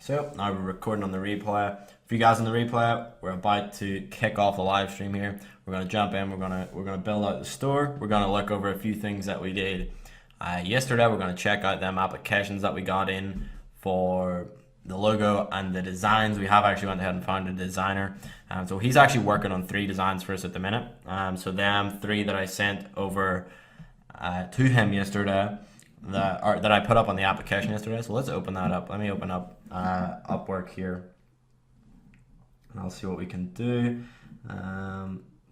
So now we're recording on the replay. For you guys on the replay, we're about to kick off the live stream here. We're gonna jump in. We're gonna build out the store. We're gonna look over a few things that we did yesterday. We're gonna check out them applications that we got in for the logo and the designs. We have actually went ahead and found a designer. So he's actually working on 3 designs for us at the minute. So them 3 that I sent over to him yesterday, that I put up on the application yesterday. So let's open that up. Let me open up Upwork here, and I'll see what we can do.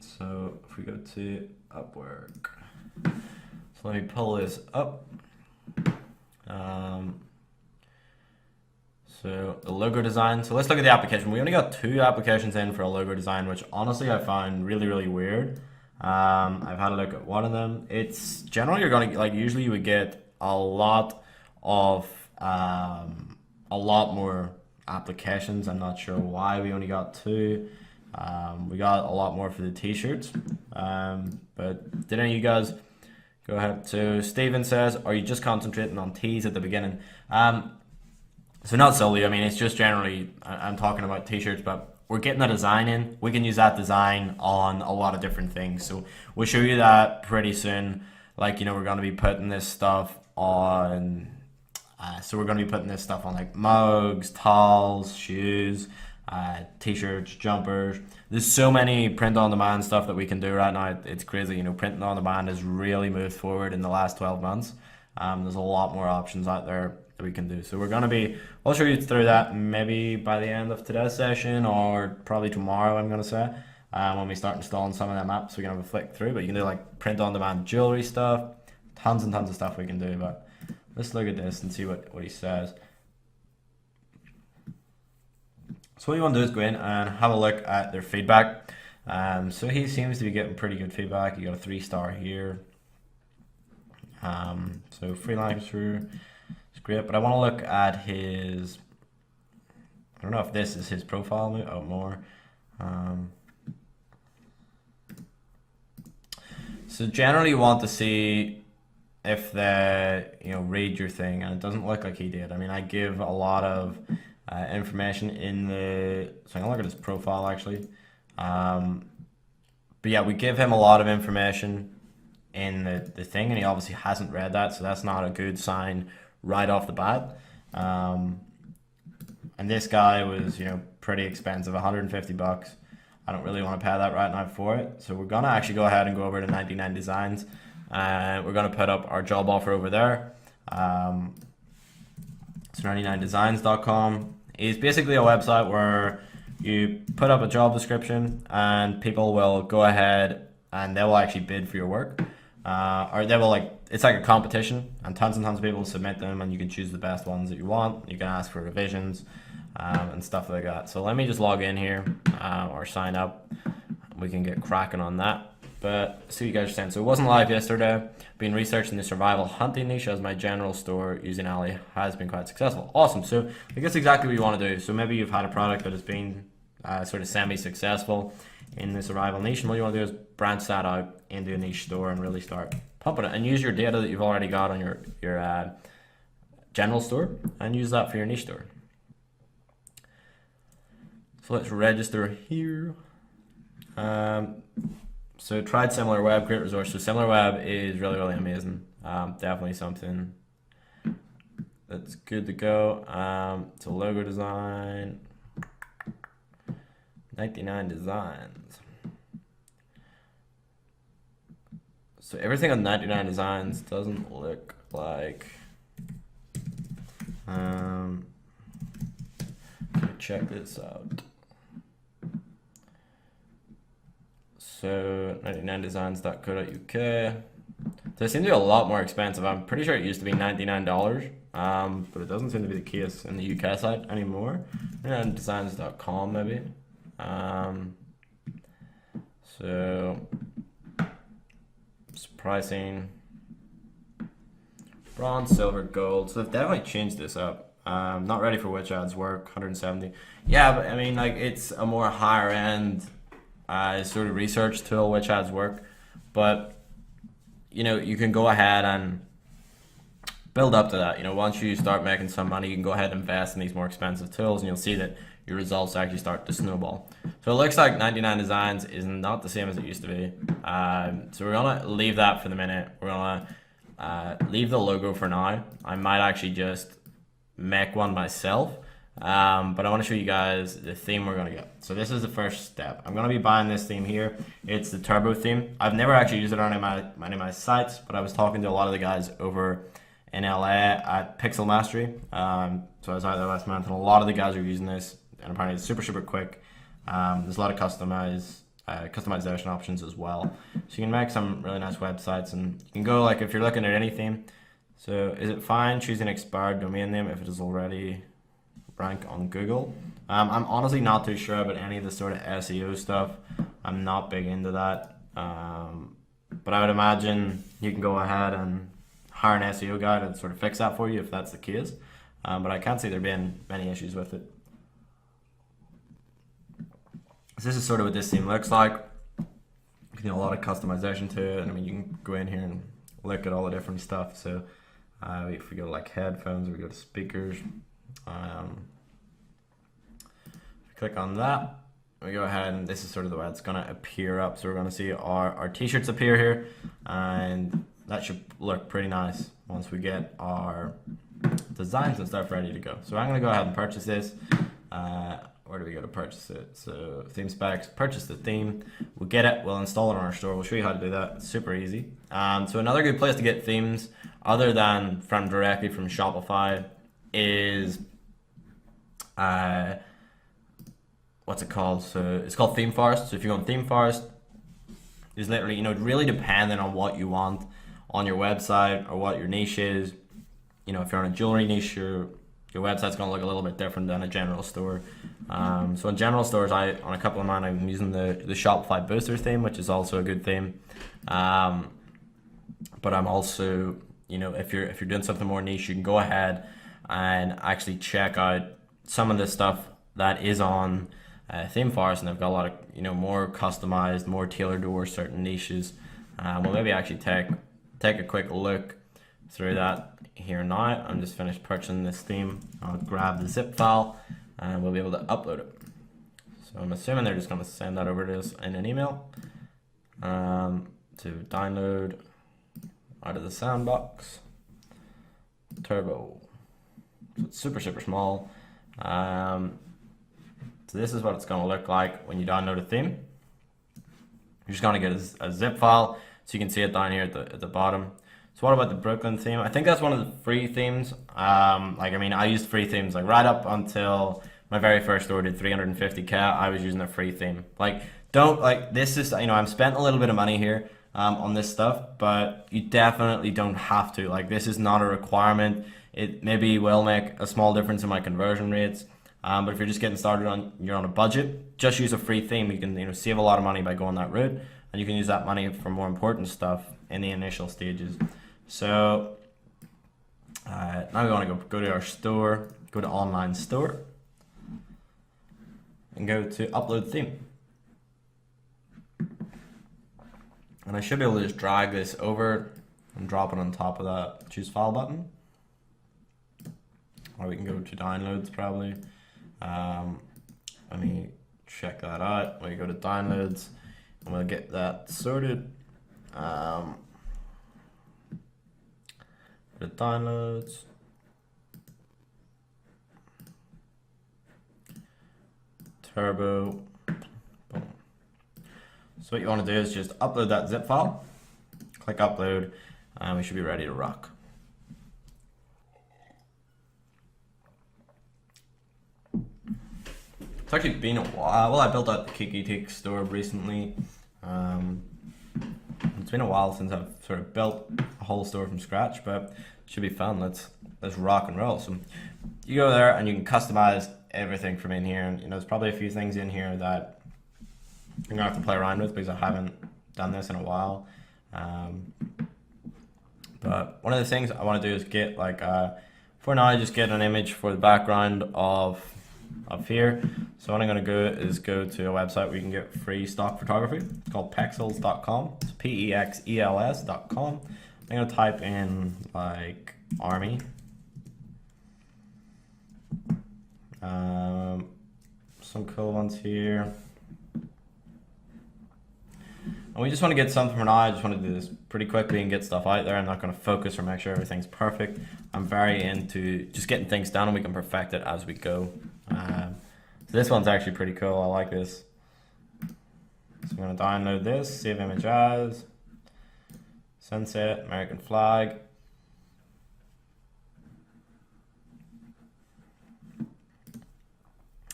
So if we go to Upwork, so let me pull this up. So the logo design. So let's look at the application. We only got 2 applications in for a logo design, which honestly I found really weird. I've had a look at one of them. It's generally you're gonna usually you would get a lot more applications. I'm not sure why we only got 2. We got a lot more for the t-shirts. But did any of you guys go ahead? So Steven says, are you just concentrating on tees at the beginning? So not solely. I mean, it's just generally I'm talking about t-shirts, but we're getting a design in. We can use that design on a lot of different things. So we'll show you that pretty soon. Like, we're going to be putting this stuff on, so we're going to be putting this stuff on like mugs, towels, shoes, t-shirts, jumpers. There's so many print on demand stuff that we can do right now. It's crazy. Printing on demand has really moved forward in the last 12 months. There's a lot more options out there that we can do. So I'll show you through that maybe by the end of today's session, or probably tomorrow, I'm going to say, when we start installing some of them apps. We can have a flick through, but you can do like print on demand jewelry stuff, tons and tons of stuff we can do. But let's look at this and see what he says. So what you want to do is go in and have a look at their feedback. So he seems to be getting pretty good feedback. You got a 3-star here. So freelancer, it's great, but I want to look at his, I don't know if this is his profile more. So generally you want to see if they read your thing, and it doesn't look like he did. I mean, I give a lot of information in the, so I'm gonna look at his profile actually. But yeah, we give him a lot of information in the thing, and he obviously hasn't read that, so that's not a good sign right off the bat. And this guy was pretty expensive, 150 bucks. I don't really want to pay that right now for it, so we're gonna actually go ahead and go over to 99 Designs, and we're gonna put up our job offer over there. So 99designs.com is basically a website where you put up a job description and people will go ahead and they will actually bid for your work, or they will it's like a competition, and tons of people submit them, and you can choose the best ones that you want. You can ask for revisions and stuff like that. So let me just log in here or sign up. We can get cracking on that. But see what you guys are saying. So it wasn't live yesterday. Been researching the survival hunting niche as my general store using Ali has been quite successful. Awesome. So I guess exactly what you want to do. So maybe you've had a product that has been sort of semi-successful in the survival niche, and what you want to do is branch that out into a niche store and really start pumping it, and use your data that you've already got on your general store and use that for your niche store. So let's register here. So tried SimilarWeb, great resource. So SimilarWeb is really amazing. Definitely something that's good to go. So logo design, 99 Designs. So everything on 99 Designs doesn't look like. Check this out. So 99designs.co.uk. They seem to be a lot more expensive. I'm pretty sure it used to be $99, but it doesn't seem to be the case in the UK site anymore. 99designs.com maybe. So pricing, bronze, silver, gold. So they've definitely changed this up. Not ready for which ads work, 170. Yeah, but I mean, it's a more higher end sort of research tool, which ads work. But you can go ahead and build up to that. You know, once you start making some money, you can go ahead and invest in these more expensive tools, and you'll see that your results actually start to snowball. So it looks like 99 Designs is not the same as it used to be. So we're gonna leave that for the minute. We're gonna leave the logo for now. I might actually just make one myself. But I want to show you guys the theme we're going to get. So this is the first step. I'm going to be buying this theme here. It's the Turbo theme. I've never actually used it on any of my sites, but I was talking to a lot of the guys over in LA at Pixel Mastery. So I was out there last month, and a lot of the guys are using this, and apparently it's super, super quick. There's a lot of customization options as well. So you can make some really nice websites, and you can go, like, if you're looking at any theme. So is it fine choosing expired domain name if it is already rank on Google? I'm honestly not too sure about any of the sort of SEO stuff. I'm not big into that. But I would imagine you can go ahead and hire an SEO guy to sort of fix that for you if that's the case. But I can't see there being many issues with it. So this is sort of what this theme looks like. You can do a lot of customization to it. And I mean, you can go in here and look at all the different stuff. So if we go to like headphones, we go to speakers. Click on that, we go ahead, and this is sort of the way it's going to appear up. So we're going to see our t-shirts appear here, and that should look pretty nice once we get our designs and stuff ready to go. So I'm going to go ahead and purchase this. Where do we go to purchase it? So theme specs, purchase the theme. We'll get it, we'll install it on our store. We'll show you how to do that. It's super easy. So another good place to get themes other than directly from Shopify is what's it called? So it's called Theme Forest. So if you go on Theme Forest, is literally, you know, really depending on what you want on your website or what your niche is. You know, if you're on a jewelry niche, your website's going to look a little bit different than a general store. So in general stores, on a couple of mine, I'm using the Shopify Booster theme, which is also a good theme. But I'm also, you know, if you're doing something more niche, you can go ahead and actually check out some of the stuff that is on Theme Forest, and they've got a lot of, you know, more customized, more tailored towards certain niches. We'll maybe actually take a quick look through that here now. I'm just finished purchasing this theme. I'll grab the zip file and we'll be able to upload it. So I'm assuming they're just going to send that over to us in an email to download out of the sandbox. Turbo. So it's super, super small. So this is what it's going to look like when you download a theme. You're just going to get a zip file, so you can see it down here at the bottom. So what about the Brooklyn theme? I think that's one of the free themes. I used free themes like right up until my very first store did 350K. I was using a free theme. This is, you know, I'm spent a little bit of money here on this stuff, but you definitely don't have to. Like, this is not a requirement. It maybe will make a small difference in my conversion rates. But if you're just getting started you're on a budget, just use a free theme. You can, you know, save a lot of money by going that route, and you can use that money for more important stuff in the initial stages. So now we want to go to our store, go to online store, and go to upload theme. And I should be able to just drag this over and drop it on top of that choose file button. Or we can go to downloads probably. Let me check that out. We go to downloads and we'll get that sorted. Go to downloads. Turbo. Boom. So what you want to do is just upload that zip file. Click upload and we should be ready to rock. It's actually been a while. Well, I built out the Kiki store recently. It's been a while since I've sort of built a whole store from scratch, but it should be fun. Let's rock and roll. So you go there and you can customize everything from in here. And, you know, there's probably a few things in here that I'm gonna have to play around with because I haven't done this in a while. But one of the things I want to do is get for now, I just get an image for the background of up here. So what I'm going to go is go to a website where you can get free stock photography. It's called pexels.com. It's pexels.com. I'm going to type in like army. Some cool ones here. And we just want to get something for now. I just want to do this pretty quickly and get stuff out there. I'm not going to focus or make sure everything's perfect. I'm very into just getting things done, and we can perfect it as we go. So this one's actually pretty cool. I like this. So I'm going to download this, save image as, sunset, American flag.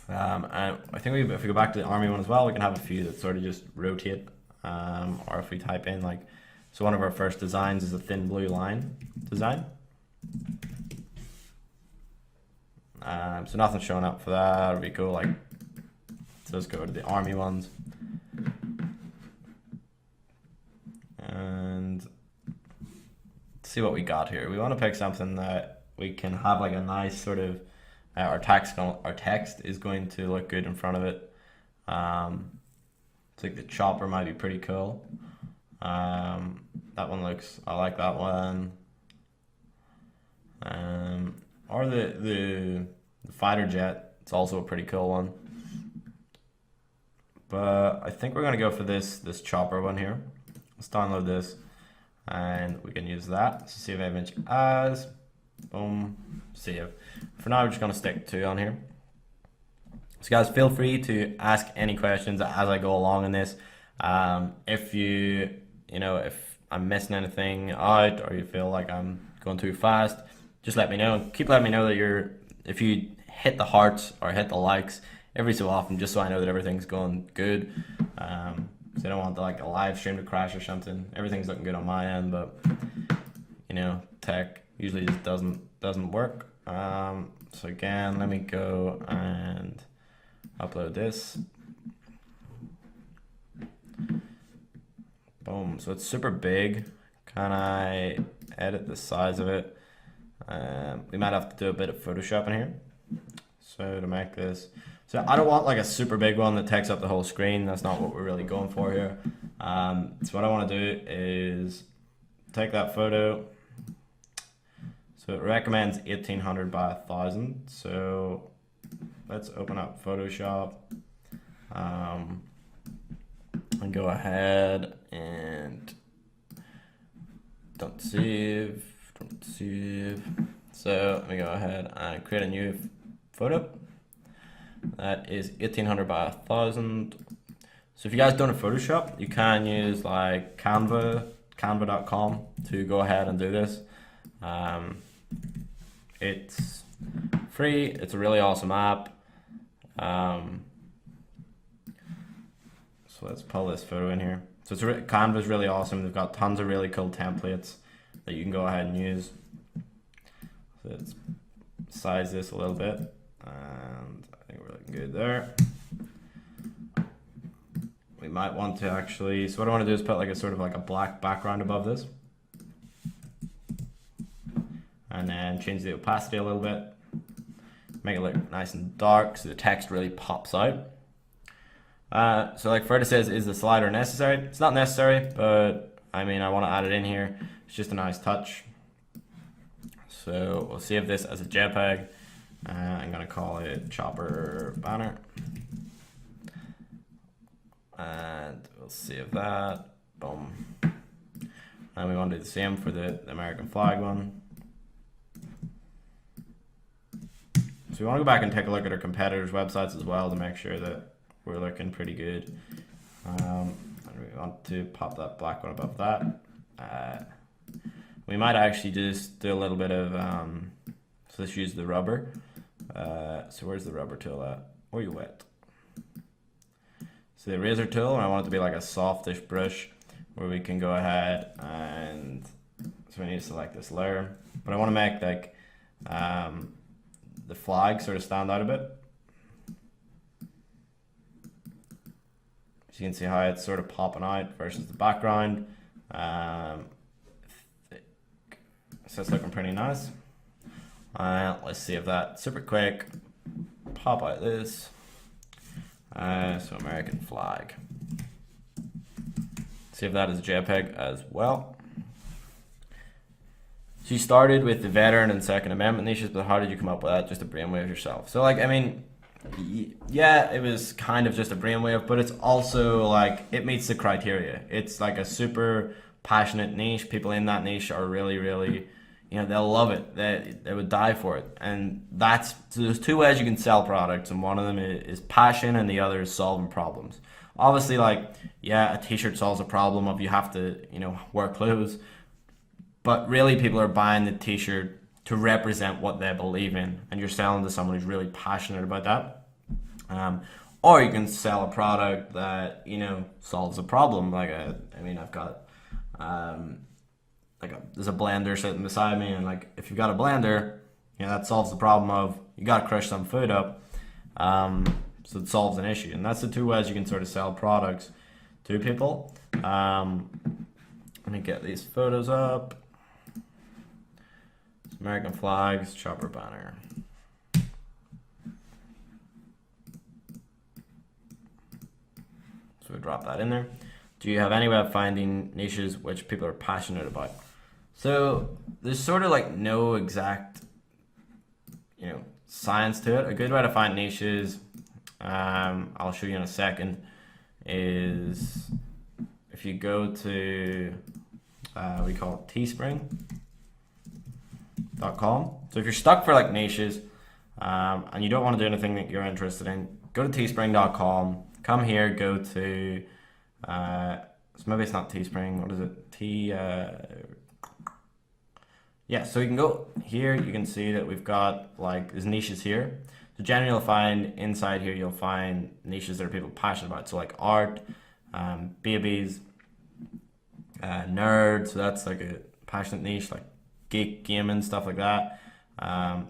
And I think if we go back to the army one as well, we can have a few that sort of just rotate. Or if we type in like, so one of our first designs is a thin blue line design. So nothing's showing up for that. We go like, so let's go to the army ones. And see what we got here. We want to pick something that we can have like a nice sort of, our text is going to look good in front of it. I think the chopper might be pretty cool. That one looks, I like that one. Or the fighter jet, it's also a pretty cool one. But I think we're gonna go for this chopper one here. Let's download this and we can use that. So save image as, boom, save. For now, we're just gonna stick 2 on here. So guys, feel free to ask any questions as I go along in this. If if I'm missing anything out or you feel like I'm going too fast, just let me know. Keep letting me know that if you hit the hearts or hit the likes every so often, just so I know that everything's going good. So I don't want a live stream to crash or something. Everything's looking good on my end, but tech usually just doesn't work. So again, let me go and upload this. Boom. So it's super big. Can I edit the size of it? We might have to do a bit of Photoshop in here. So to make this, so I don't want like a super big one that takes up the whole screen. That's not what we're really going for here. So what I want to do is take that photo. So it recommends 1800 by 1000. So let's open up Photoshop and go ahead and don't save. So let me go ahead and create a new photo. That is 1800 by 1000. So if you guys don't have Photoshop, you can use like canva.com to go ahead and do this. It's free. It's a really awesome app. So let's pull this photo in here. So Canva's really awesome. They've got tons of really cool templates that you can go ahead and use. So let's size this a little bit, and I think we're looking good there. We might want to actually, so what I want to do is put like a sort of like a black background above this. And then change the opacity a little bit. Make it look nice and dark so the text really pops out. So like Ferda says, is the slider necessary? It's not necessary, but I mean, I want to add it in here. It's just a nice touch. So we'll save this as a JPEG. I'm going to call it chopper banner. And we'll save that. Boom. And we want to do the same for the American flag one. So we want to go back and take a look at our competitors' websites as well to make sure that we're looking pretty good. And we want to pop that black one above that. We might actually just do a little bit of, so let's use the rubber. So where's the rubber tool at? Where you at? So the eraser tool, and I want it to be like a softish brush where we can go ahead and, so we need to select this layer. But I want to make like the flag sort of stand out a bit. So you can see how it's sort of popping out versus the background. So it's looking pretty nice. Let's save that super quick. Pop out this. So American flag. Save that as a JPEG as well. So you started with the veteran and Second Amendment niches, but how did you come up with that? Just a brainwave yourself. So like, I mean, yeah, it was kind of just a brainwave, but it's also like it meets the criteria. It's like a super passionate niche. People in that niche are really, really, they'll love it. They would die for it. And so there's two ways you can sell products, and one of them is passion, and the other is solving problems. Obviously, like, yeah, a t-shirt solves a problem of you have to, wear clothes. But really, people are buying the t-shirt to represent what they believe in, and you're selling to someone who's really passionate about that. Or you can sell a product that solves a problem. Like I've got there's a blender sitting beside me, and like if you've got a blender, that solves the problem of you got to crush some food up. So it solves an issue, and that's the two ways you can sort of sell products to people. Let me get these photos up. American flags, chopper banner. So we drop that in there. Do you have any way of finding niches which people are passionate about? So there's sort of like no exact, science to it. A good way to find niches, I'll show you in a second, is if you go to, we call it Teespring.com. So if you're stuck for like niches and you don't want to do anything that you're interested in, go to teespring.com, come here, go to so maybe it's not Teespring, what is it? So you can go here, you can see that we've got like there's niches here. So generally you'll find inside here, you'll find niches that are people passionate about. So like art, babies, nerd, so that's like a passionate niche, like geek gaming, stuff like that.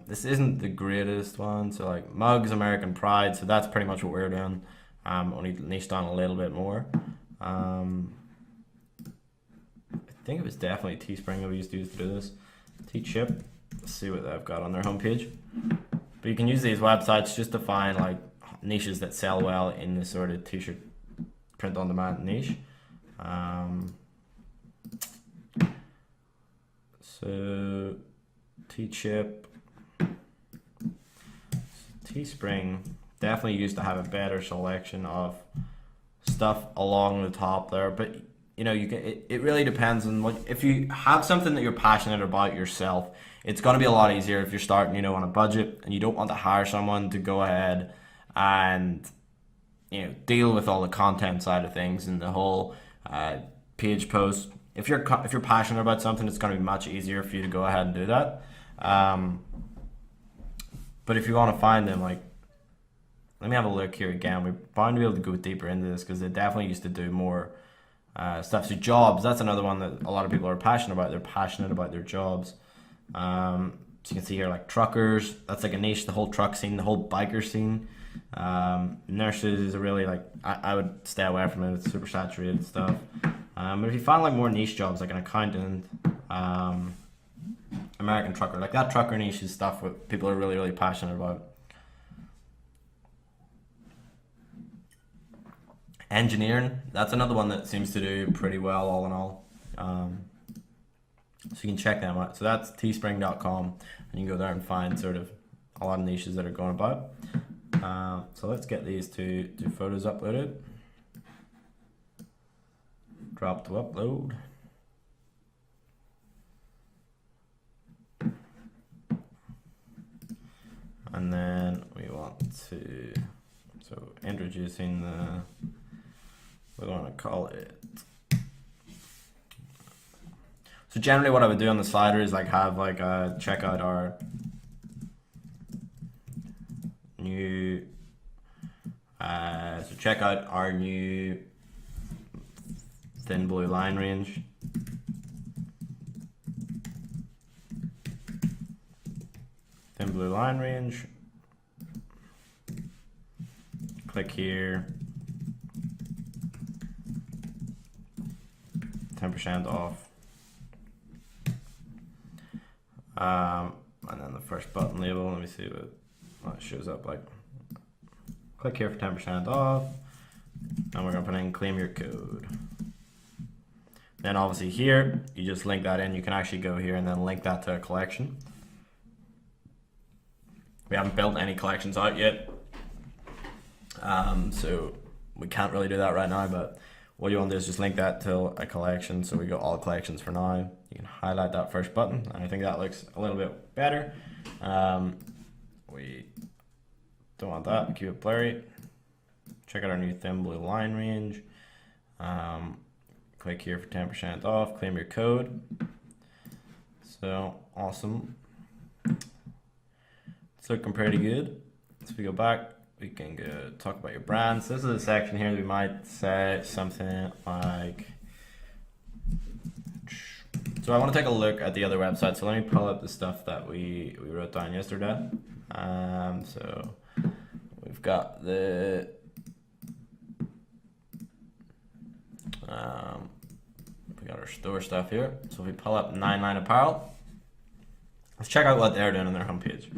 This isn't the greatest one, so like mugs, American pride, so that's pretty much what we're doing, only niched on a little bit more. I think it was definitely Teespring that we used to use to do this. T-Chip, let's see what they've got on their homepage. But you can use these websites just to find like niches that sell well in this sort of t-shirt print on demand niche. So T-Chip, Teespring definitely used to have a better selection of stuff along the top there, but it really depends on what. If you have something that you're passionate about yourself, it's going to be a lot easier if you're starting on a budget and you don't want to hire someone to go ahead and deal with all the content side of things and the whole page post. If you're passionate about something, it's going to be much easier for you to go ahead and do that. But if you want to find them, like, let me have a look here again. We're bound to be able to go deeper into this because they definitely used to do more stuff. So jobs, that's another one that a lot of people are passionate about. They're passionate about their jobs. So you can see here, like truckers, that's like a niche, the whole truck scene, the whole biker scene. Nurses is a really I would stay away from it. It's super saturated stuff. But if you find like more niche jobs, like an accountant, American trucker, like that trucker niche is stuff what people are really, really passionate about. Engineering, that's another one that seems to do pretty well all in all. So you can check them out. So that's teespring.com, and you can go there and find sort of a lot of niches that are going about. So let's get these two photos uploaded. Drop to upload. And then we want to, so introducing we want to call it. So generally what I would do on the slider is like have like check out our new, so check out our new thin blue line range. Thin blue line range. Click here. 10% off. And then the first button label, let me see what it shows up like. Click here for 10% off. And we're gonna put in claim your code. Then obviously here, you just link that in. You can actually go here and then link that to a collection. We haven't built any collections out yet, so we can't really do that right now, but what you want to do is just link that to a collection. So we got all collections for now. You can highlight that first button, and I think that looks a little bit better. We don't want that, keep it blurry. Check out our new thin blue line range. Click here for 10% off, claim your code. So awesome. It's looking pretty good. So if we go back, we can go talk about your brands. This is a section here that we might say something like, so I want to take a look at the other website. So let me pull up the stuff that we wrote down yesterday. So we've got the we got our store stuff here. So if we pull up 99 Apparel, let's check out what they're doing on their homepage.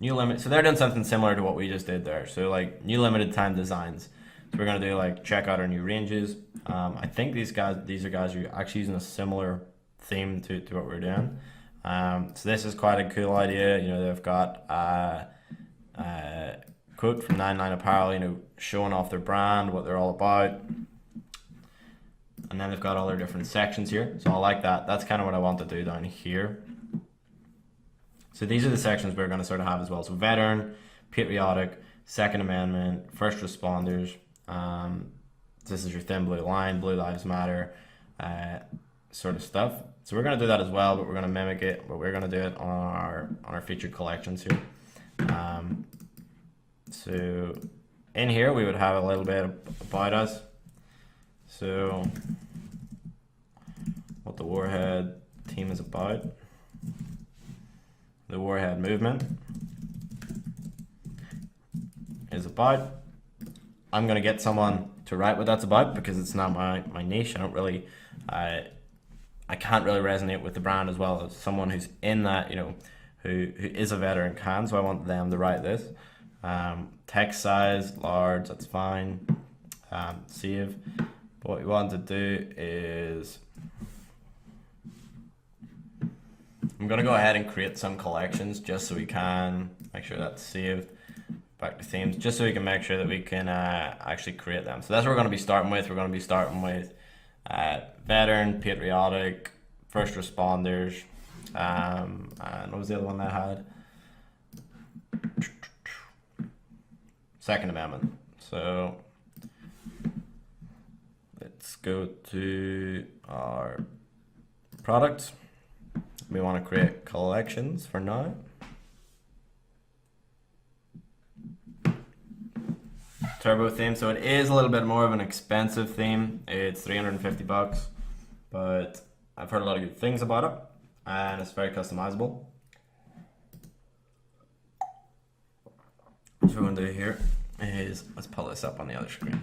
New limit, so they're doing something similar to what we just did there. So like new limited time designs. So we're gonna do like check out our new ranges. I think these are guys who are actually using a similar theme to what we're doing. So this is quite a cool idea. You know, they've got a quote from 99 Apparel, you know, showing off their brand, what they're all about. And then they've got all their different sections here. So I like that. That's kind of what I want to do down here. So these are the sections we're going to sort of have as well. So veteran, patriotic, Second Amendment, first responders. This is your thin blue line, Blue Lives Matter, sort of stuff. So we're going to do that as well, but we're going to mimic it. But we're going to do it on our featured collections here. So in here we would have a little bit about us. So what the Warhead team is about. The Warhead movement is about. I'm gonna get someone to write what that's about because it's not my niche. I don't really, I can't really resonate with the brand as well as someone who's in that, you know, who is a veteran can. So I want them to write this. Text size large, that's fine. Save. But what we want to do is, I'm going to go ahead and create some collections just so we can make sure that's saved. Back to themes, just so we can make sure that we can actually create them. So that's what we're going to be starting with. We're going to be starting with veteran, patriotic, first responders, and what was the other one that I had? Second Amendment. So let's go to our products. We want to create collections for now. Turbo theme, so it is a little bit more of an expensive theme. It's $350, but I've heard a lot of good things about it, and it's very customizable. So what we're going to do here is, let's pull this up on the other screen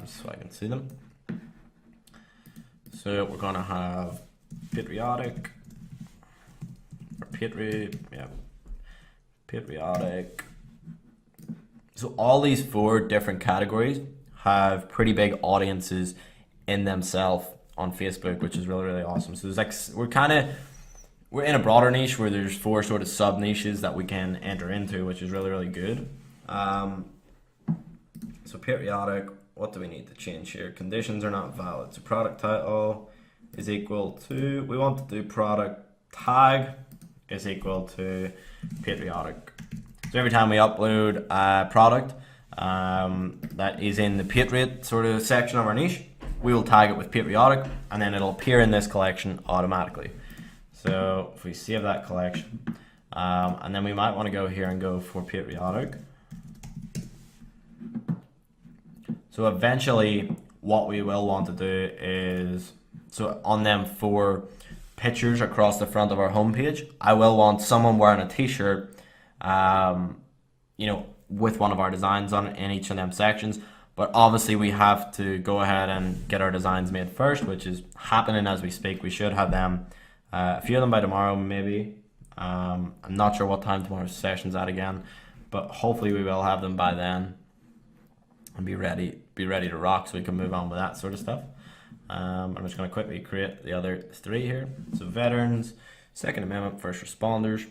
so I can see them. So we're going to have patriotic, or patriotic. So all these 4 different categories have pretty big audiences in themselves on Facebook, which is really, really awesome. So there's like, we're in a broader niche where there's 4 sort of sub niches that we can enter into, which is really, really good. So patriotic, what do we need to change here? Conditions are not valid. So product title is equal to, we want to do product tag is equal to patriotic. So every time we upload a product that is in the Patriot sort of section of our niche, we will tag it with patriotic, and then it'll appear in this collection automatically. So if we save that collection, and then we might want to go here and go for patriotic. So eventually what we will want to do is, so on them 4 pictures across the front of our homepage, I will want someone wearing a t-shirt, you know, with one of our designs on it in each of them sections. But obviously we have to go ahead and get our designs made first, which is happening as we speak. We should have them, a few of them by tomorrow maybe. I'm not sure what time tomorrow's session's at again, but hopefully we will have them by then and be ready to rock so we can move on with that sort of stuff. I'm just going to quickly create the other 3 here. So veterans, Second Amendment, first responders.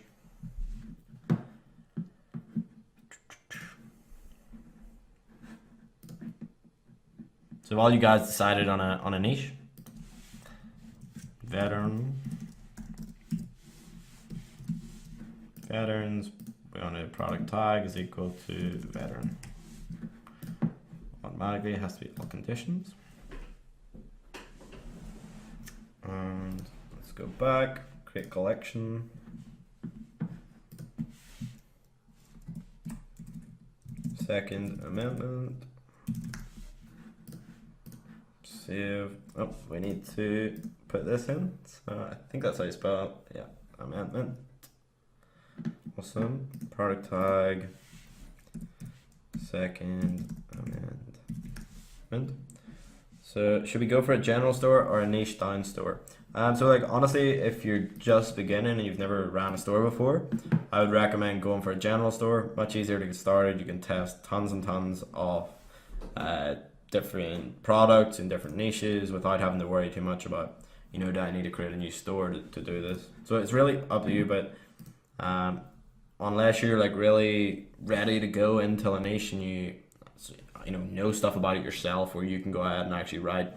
So all you guys decided on a niche. Veterans, we want a product tag is equal to veteran. Automatically it has to be all conditions. And let's go back, create collection. Second Amendment. Save. Oh, we need to put this in. So I think that's how you spell it. Yeah, amendment. Awesome. Product tag. Second amendment. So should we go for a general store or a niche down store? So like honestly, if you're just beginning and you've never ran a store before, I would recommend going for a general store. Much easier to get started. You can test tons and tons of different products in different niches without having to worry too much about, you know, do I need to create a new store to do this? So it's really up to you, but unless you're like really ready to go into a niche and you know stuff about it yourself, where you can go ahead and actually write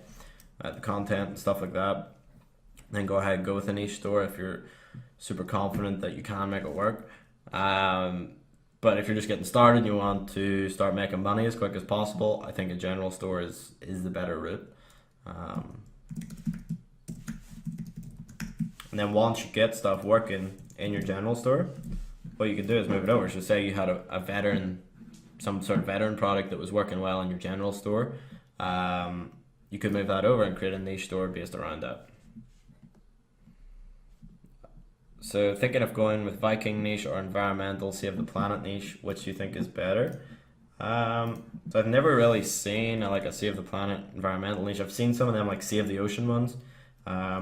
the content and stuff like that, then go ahead and go with a niche store if you're super confident that you can make it work. But if you're just getting started and you want to start making money as quick as possible, I think a general store is the better route. And then once you get stuff working in your general store, what you can do is move it over. So say you had a veteran, some sort of veteran product that was working well in your general store, you could move that over and create a niche store based around that. So thinking of going with Viking niche or environmental, Save the Planet niche, which do you think is better? So I've never really seen like a Save the Planet environmental niche. I've seen some of them like Save the Ocean ones.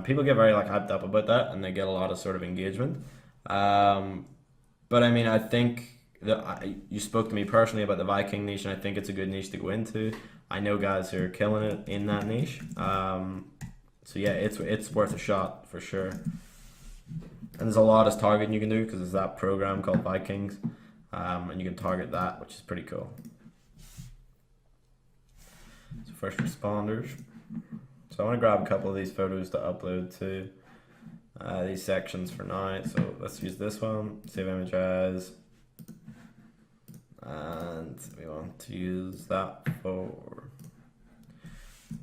People get very like hyped up about that and they get a lot of sort of engagement. But I mean, I think that you spoke to me personally about the Viking niche, and I think it's a good niche to go into. I know guys who are killing it in that niche. So yeah, it's worth a shot for sure. And there's a lot of targeting you can do because there's that program called Vikings, and you can target that, which is pretty cool. So first responders. So I want to grab a couple of these photos to upload to these sections for now. So let's use this one, save image as, and we want to use that for,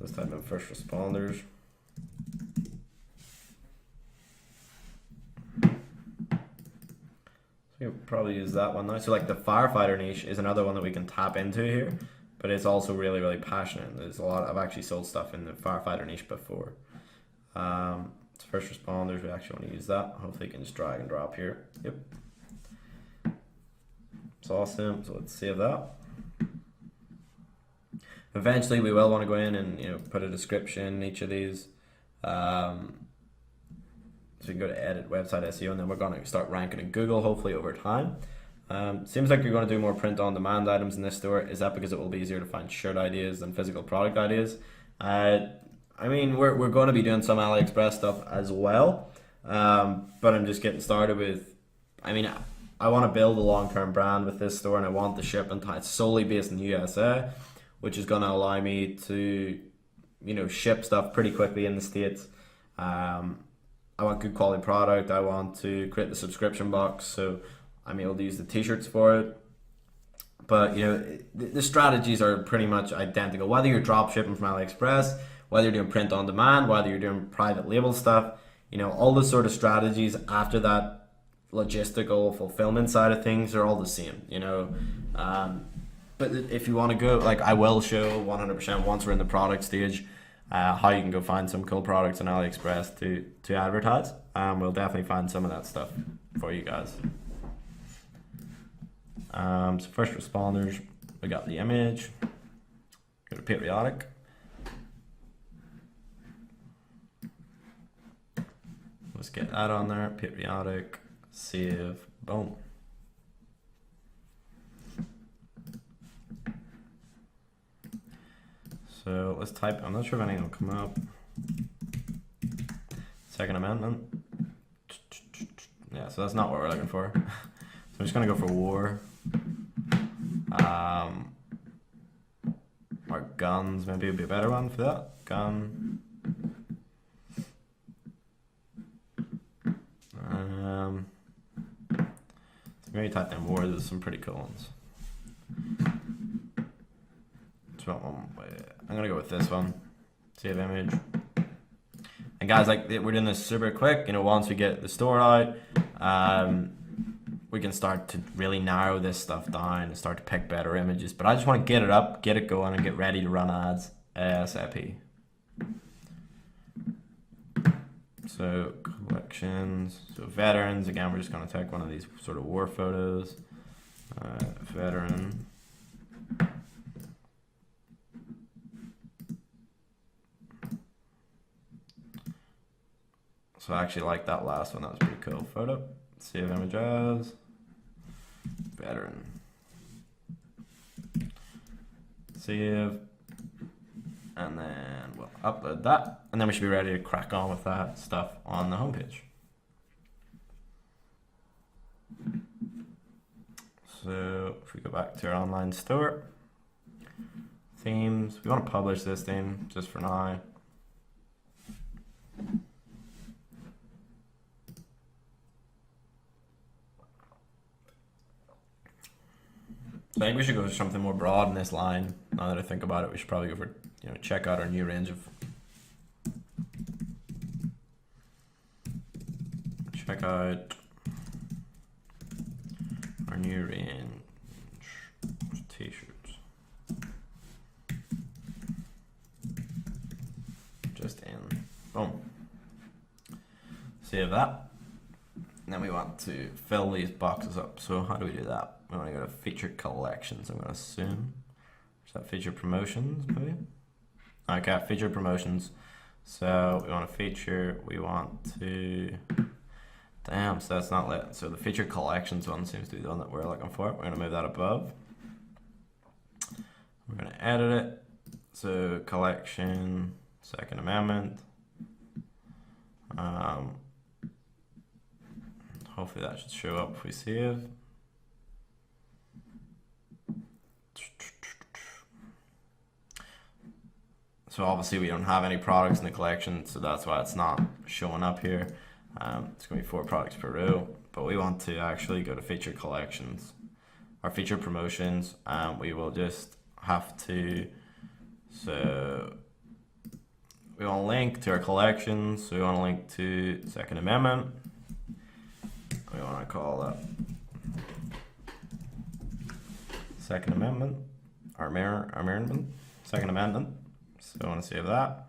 let's type in first responders. So we'll probably use that one now. So like the firefighter niche is another one that we can tap into here, but it's also really, really passionate. There's a lot, I've actually sold stuff in the firefighter niche before. It's first responders, we actually want to use that. Hopefully you can just drag and drop here. Yep. It's awesome, so let's save that. Eventually we will want to go in and put a description in each of these. So we can go to edit website SEO, and then we're going to start ranking in Google hopefully over time. Seems like you're going to do more print on demand items in this store. Is that because it will be easier to find shirt ideas than physical product ideas? I mean, we're going to be doing some AliExpress stuff as well, but I'm just getting started with, I want to build a long-term brand with this store, and I want the shipping time solely based in the USA, which is going to allow me to, ship stuff pretty quickly in the States. I want good quality product. I want to create the subscription box, so I'm able to use the t-shirts for it. But the strategies are pretty much identical. Whether you're drop shipping from AliExpress, whether you're doing print on demand, whether you're doing private label stuff, all the sort of strategies after that logistical fulfillment side of things are all the same. But if you want to go, like I will show 100% once we're in the product stage, how you can go find some cool products on AliExpress to advertise. We'll definitely find some of that stuff for you guys. So first responders, we got the image, go to periodic. Let's get that on there, periodic, save, boom. So let's type, I'm not sure if anything will come up. Second amendment. Yeah, so that's not what we're looking for. So I'm just gonna go for war. Or guns, maybe would be a better one for that. Gun. So maybe type in war. There's some pretty cool ones. I'm gonna go with this one. Save image. And guys, like we're doing this super quick. You know, once we get the store out, we can start to really narrow this stuff down and start to pick better images. But I just want to get it up, get it going, and get ready to run ads ASAP. So collections, so veterans. Again, we're just going to take one of these sort of war photos. Veteran. So I actually like that last one. That was pretty cool. Photo. Save image as veteran. Save. And then we'll upload that. And then we should be ready to crack on with that stuff on the homepage. So if we go back to our online store, themes, we want to publish this theme just for now. So I think we should go for something more broad in this line. Now that I think about it, we should probably go for, you know, check out our new range of. Check out our new range of t-shirts. Just in. Boom. Save that. And then we want to fill these boxes up. So how do we do that? We want to go to featured collections, I'm going to assume. Is that featured promotions, maybe? Okay, featured promotions. So we want to feature, we want to, damn, so that's not lit. So the featured collections one seems to be the one that we're looking for. We're going to move that above. We're going to edit it. So collection, second amendment. Hopefully that should show up if we save. So obviously we don't have any products in the collection, so that's why it's not showing up here. It's going to be 4 products per row, but we want to actually go to featured collections or featured promotions, and we will just have to, so we want to link to our collections, so we want to link to Second Amendment. We want to call that Second Amendment, our amendment, Second Amendment. So I want to save that.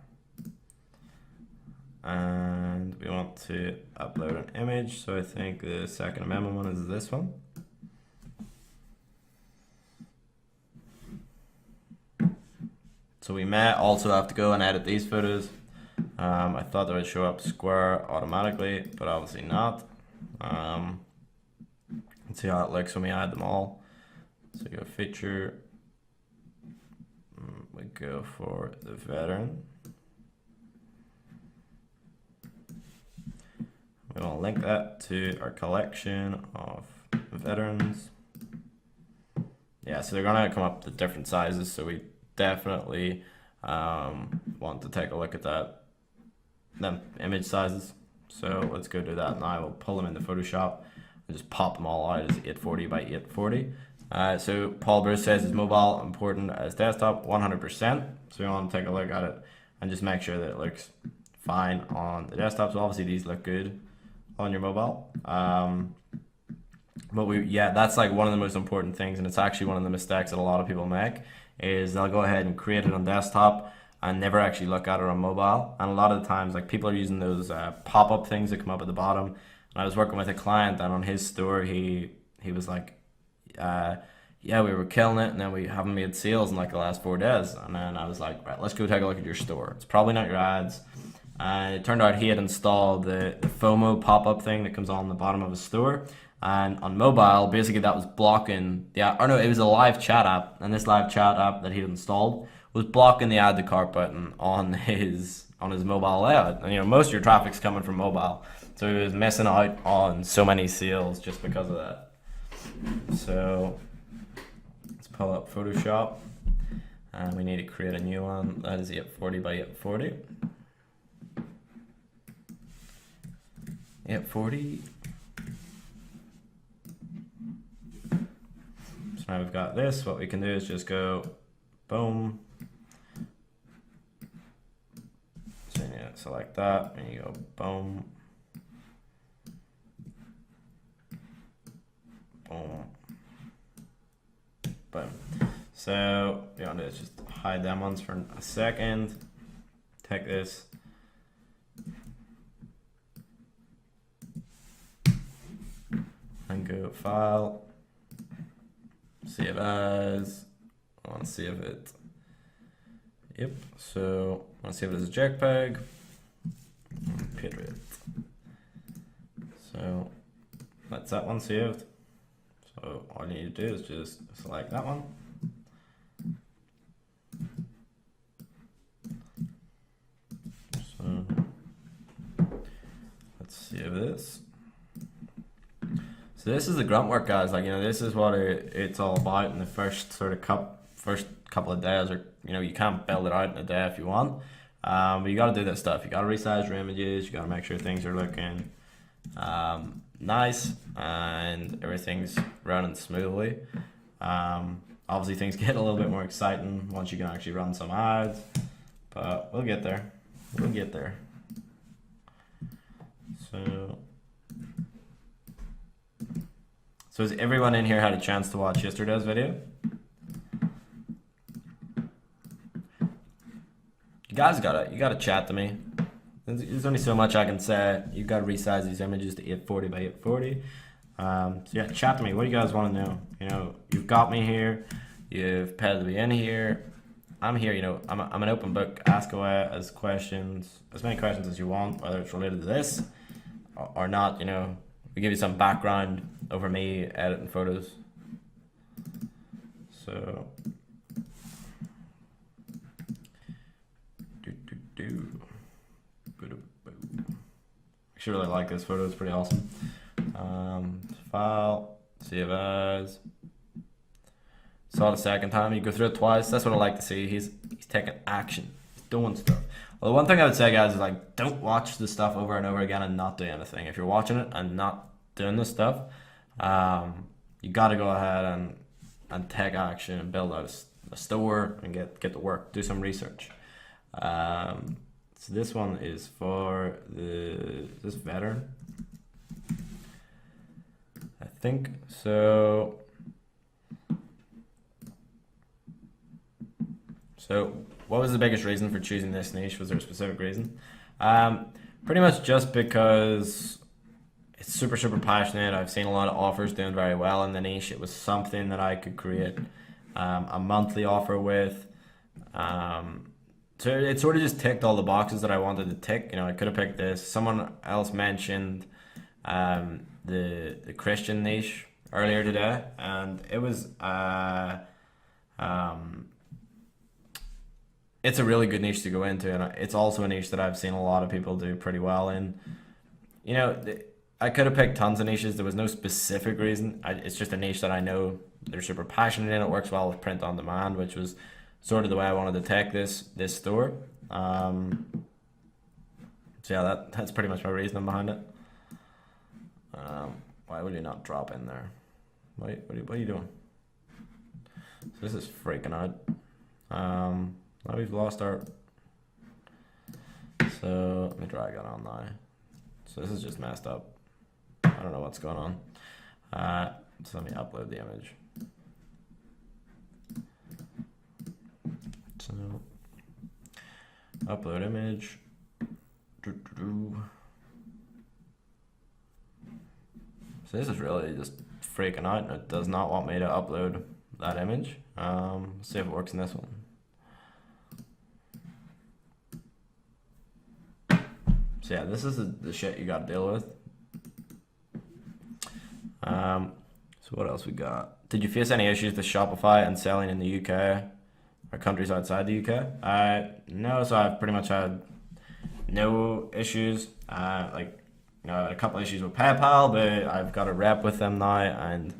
And we want to upload an image. So I think the Second Amendment one is this one. So we may also have to go and edit these photos. I thought they would show up square automatically, but obviously not. Let's see how it looks when we add them all. So go feature. We go for the veteran. We want to link that to our collection of veterans. Yeah, so they're going to come up to different sizes, so we definitely want to take a look at them image sizes. So let's go do that now. We'll pull them into Photoshop and just pop them all out as 840 by 840. So Paul Bruce says, is mobile important as desktop? 100%. So we want to take a look at it and just make sure that it looks fine on the desktop. So obviously these look good on your mobile. But that's like one of the most important things, and it's actually one of the mistakes that a lot of people make, is they'll go ahead and create it on desktop and never actually look at it on mobile. And a lot of the times, like, people are using those pop-up things that come up at the bottom. And I was working with a client, and on his store, he was like, yeah, we were killing it, and then we haven't made sales in like the last 4 days. And then I was like, right, let's go take a look at your store. It's probably not your ads. And it turned out he had installed the FOMO pop-up thing that comes on the bottom of his store. And on mobile, basically that was blocking it was a live chat app, and this live chat app that he had installed was blocking the add to cart button on his his mobile layout. And, you know, most of your traffic's coming from mobile, so he was missing out on so many sales just because of that. So let's pull up Photoshop, and we need to create a new one that is 840 by 840. 840. So now we've got this. What we can do is just go boom. So you need to select that, and you go boom. Boom. Boom. So what you want to do is just hide them ones for a second. Take this. And go file. Save as. I want to save it. Yep. So I want to save it as a JPEG. Patriot. So that's that one saved. So all you need to do is just select that one. So let's save this. So this is the grunt work, guys. Like, you know, this is what it's all about in the first sort of couple of days, or, you know, you can't build it out in a day if you want. But you got to do this stuff. You got to resize your images. You got to make sure things are looking nice and everything's running smoothly. Obviously, things get a little bit more exciting once you can actually run some ads, but we'll get there. We'll get there. So has everyone in here had a chance to watch yesterday's video? You guys gotta chat to me. There's only so much I can say. You've got to resize these images to 840 by 840. So yeah, chat to me. What do you guys want to know? You know, you've got me here. You've paid to be in here. I'm here. You know, I'm an open book. Ask away as many questions as you want, whether it's related to this or not. You know, we give you some background over me editing photos. So. I really like this photo, it's pretty awesome. File, save as. Saw it a second time, you go through it twice. That's what I like to see. He's taking action, he's doing stuff. Well, the one thing I would say, guys, is like, don't watch the stuff over and over again and not do anything. If you're watching it and not doing this stuff, you got to go ahead and take action and build out a store and get to work, do some research. So this one is for this veteran, I think. So what was the biggest reason for choosing this niche? Was there a specific reason? Pretty much just because it's super passionate. I've seen a lot of offers doing very well in the niche. It was something that I could create a monthly offer with. So it sort of just ticked all the boxes that I wanted to tick. You know, I could have picked this. Someone else mentioned the Christian niche earlier today, and it was it's a really good niche to go into, and it's also a niche that I've seen a lot of people do pretty well in. You know, I could have picked tons of niches. There was no specific reason. It's just a niche that I know they're super passionate in. It works well with print on demand, which was sort of the way I wanted to take this store. So yeah, that's pretty much my reasoning behind it. Why would you not drop in there? What are you doing? So this is freaking out. Now we've lost our. So let me drag it on now. So this is just messed up. I don't know what's going on. So let me upload the image. So upload image. So this is really just freaking out, and it does not want me to upload that image. Let's see if it works in this one. So yeah, this is the shit you got to deal with. So what else we got? Did you face any issues with Shopify and selling in the UK or countries outside the UK? No, so I've pretty much had no issues. Like, you know, I had a couple issues with PayPal, but I've got a rep with them now, and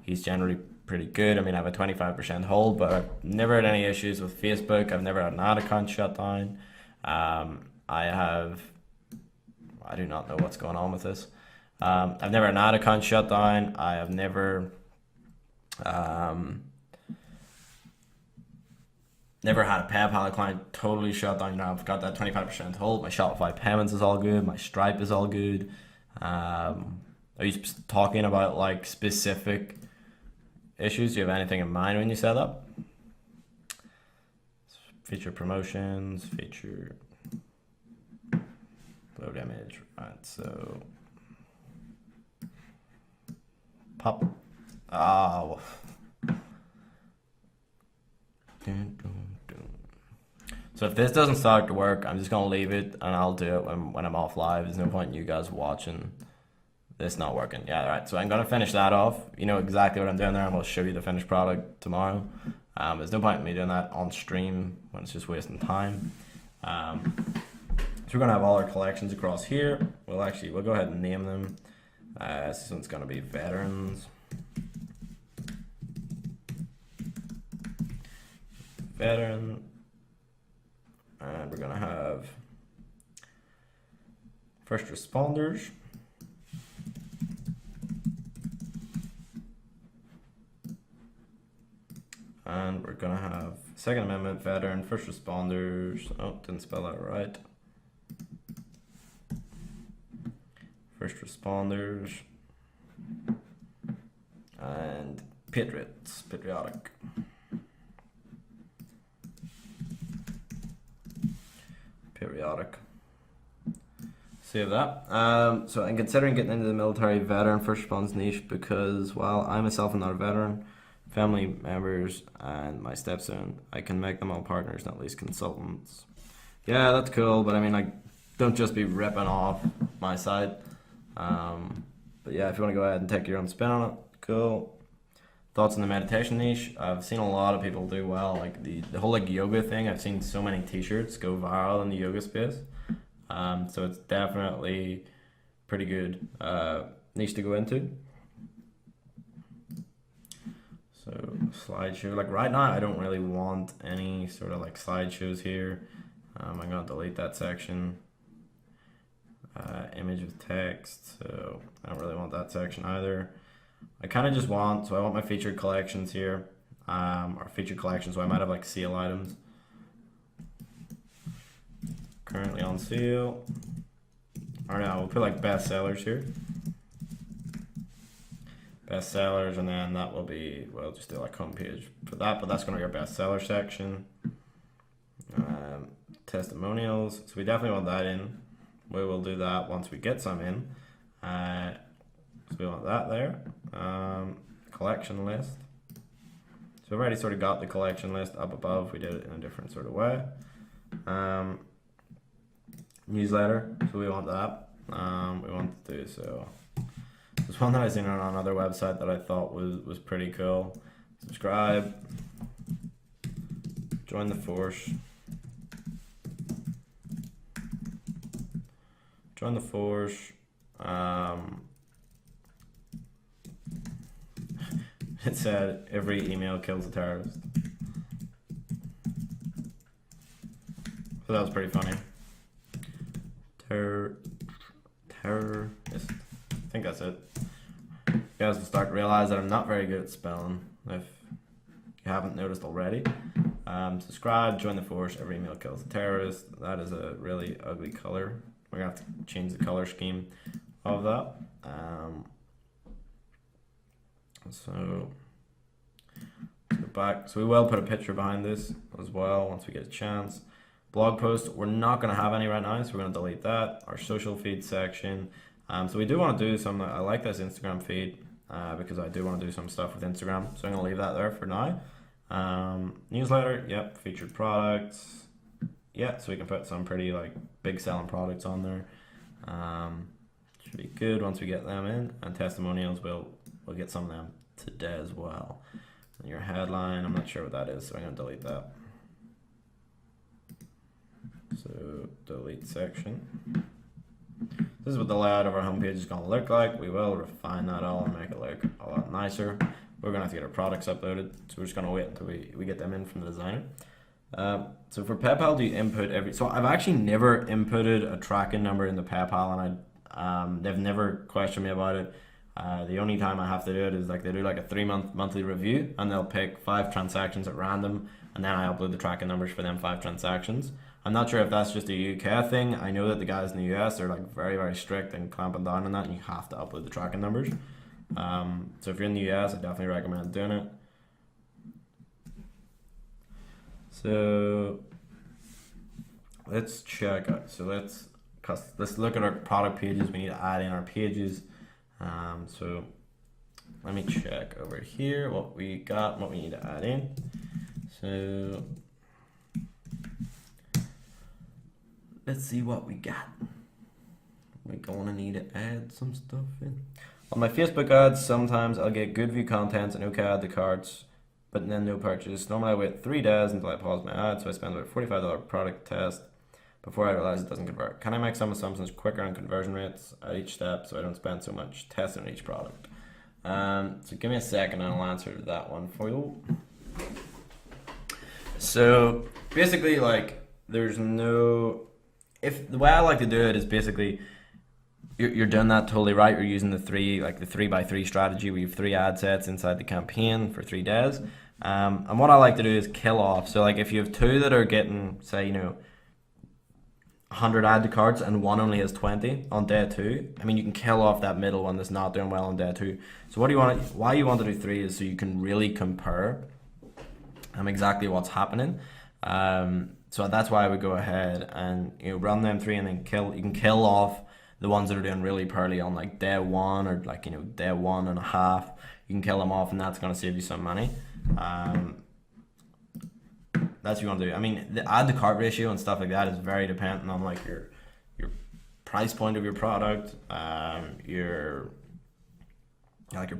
he's generally pretty good. I mean, I have a 25% hold, but I've never had any issues with Facebook. I've never had an ad account shut down. I do not know what's going on with this. I've never had an ad account shut down. I have never never had a PayPal account totally shut down. You know, I've got that 25% hold. My Shopify payments is all good. My Stripe is all good. Are you talking about like specific issues? Do you have anything in mind when you set up? Feature promotions, feature load image, right? So pop. Oh. So if this doesn't start to work, I'm just gonna leave it and I'll do it when I'm off live. There's no point in you guys watching this not working. Yeah, all right. So I'm gonna finish that off. You know exactly what I'm doing there. I'm gonna show you the finished product tomorrow. There's no point in me doing that on stream when it's just wasting time. So we're gonna have all our collections across here. We'll go ahead and name them. This one's gonna be veterans. Veteran. And we're gonna have first responders. And we're gonna have Second Amendment, veteran, first responders. Oh, didn't spell that right. First responders and patriots, patriotic. Periodic. Save that. So I'm considering getting into the military veteran first response niche because while I myself am not a veteran, family members and my stepson, I can make them all partners, not least consultants. Yeah, that's cool, but I mean, like, don't just be ripping off my side. But yeah, if you want to go ahead and take your own spin on it, cool. Thoughts on the meditation niche? I've seen a lot of people do well, like the whole like yoga thing. I've seen so many t-shirts go viral in the yoga space. So it's definitely pretty good niche to go into. So slideshow, like right now I don't really want any sort of like slideshows here. I'm gonna delete that section. Image with text, so I don't really want that section either. I kind of just want, so I want my featured collections here, or featured collections, so I might have like sale items. Currently on sale. Or no, we'll put like best sellers here. Best sellers, and then that will be, well, just do like homepage for that, but that's going to be our best seller section. Testimonials, so we definitely want that in. We will do that once we get some in. So we want that there. Collection list. So we've already sort of got the collection list up above. We did it in a different sort of way. Newsletter, so we want that. We want to do so. There's one that I seen on another website that I thought was pretty cool. Subscribe. Join the force. Join the force. It said every email kills a terrorist. So that was pretty funny. Terrorist. I think that's it. You guys will start to realize that I'm not very good at spelling if you haven't noticed already. Subscribe, join the force, every email kills a terrorist. That is a really ugly color. We're gonna have to change the color scheme of that. So let's go back. So we will put a picture behind this as well once we get a chance. Blog post, we're not going to have any right now, so we're going to delete that. Our social feed section. So we do want to do some, I like this Instagram feed because I do want to do some stuff with Instagram. So I'm going to leave that there for now. Newsletter, yep, featured products. Yeah, so we can put some pretty like big selling products on there. Should be good once we get them in. And testimonials, we'll get some of them today as well. And your headline, I'm not sure what that is, so I'm going to delete that. So delete section. This is what the layout of our homepage is going to look like. We will refine that all and make it look a lot nicer. We're going to have to get our products uploaded, so we're just going to wait until we get them in from the designer. So for PayPal, do you input every? So I've actually never inputted a tracking number into PayPal, and they've never questioned me about it. The only time I have to do it is like they do like a 3-month monthly review, and they'll pick 5 transactions at random, and then I upload the tracking numbers for them 5 transactions. I'm not sure if that's just a UK thing. I know that the guys in the US are like very, very strict and clamping down on that, and you have to upload the tracking numbers. So if you're in the US, I definitely recommend doing it. So let's check out. So let's look at our product pages. We need to add in our pages. So let me check over here what we got, what we need to add in. So let's see what we got. We're gonna need to add some stuff in. On my Facebook ads, sometimes I'll get good view contents and okay add to carts, but then no purchase. Normally I wait 3 days until I pause my ad, so I spend about $45 product test before I realize it doesn't convert. Can I make some assumptions quicker on conversion rates at each step so I don't spend so much testing on each product? So give me a second and I'll answer that one for you. So basically, like, there's no, if the way I like to do it is basically you're doing that totally right. You're using the 3x3 strategy where you have 3 ad sets inside the campaign for 3 days. And what I like to do is kill off. So like if you have 2 that are getting, say, 100 add to carts and one only has 20 on day 2, I mean, you can kill off that middle one that's not doing well on day 2. So why you want to do 3 is so you can really compare exactly what's happening. So that's why I would go ahead and run them 3 and then you can kill off the ones that are doing really poorly on like day 1 or like day 1.5. You can kill them off, and that's going to save you some money. That's what you want to do. I mean, the add to cart ratio and stuff like that is very dependent on like your price point of your product, your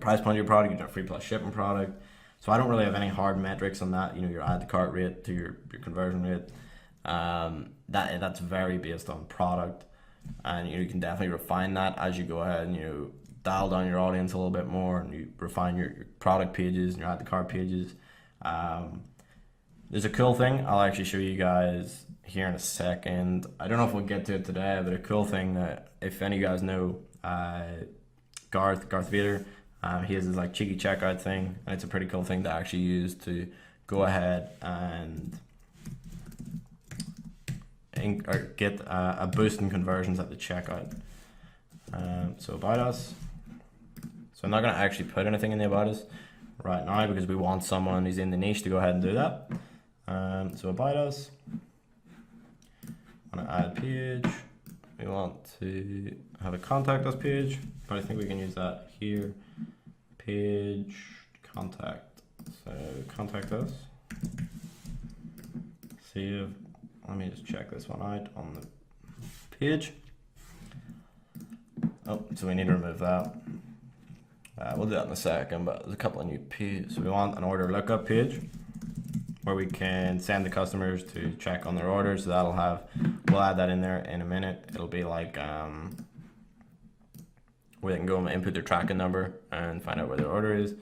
price point of your product, your free plus shipping product. So I don't really have any hard metrics on that. Your add to cart rate to your conversion rate. That's very based on product, and you can definitely refine that as you go ahead and dial down your audience a little bit more, and you refine your product pages and your add to cart pages. There's a cool thing I'll actually show you guys here in a second. I don't know if we'll get to it today, but a cool thing that if any of you guys know Garth Vader, he has this like cheeky checkout thing, and it's a pretty cool thing to actually use to go ahead and get a boost in conversions at the checkout. So about us. So I'm not going to actually put anything in the about us right now because we want someone who's in the niche to go ahead and do that. So about us, want to add page. We want to have a contact us page, but I think we can use that here. Page contact. So contact us. Save. Let me just check this one out on the page. Oh, so we need to remove that. We'll do that in a second, but there's a couple of new pages. So we want an order lookup page where we can send the customers to check on their orders. So we'll add that in there in a minute. It'll be like where they can go and input their tracking number and find out where their order is.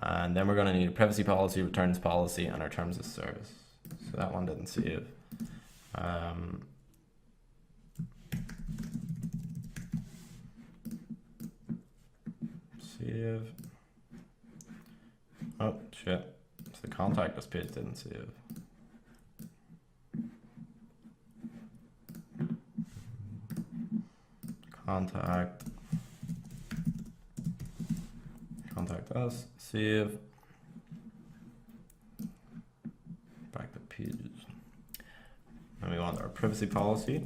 And then we're going to need a privacy policy, returns policy, and our terms of service. So that one didn't save. Save. Oh shit! So the contact us page didn't save. Contact us. Save. Back to pages. And we want our privacy policy.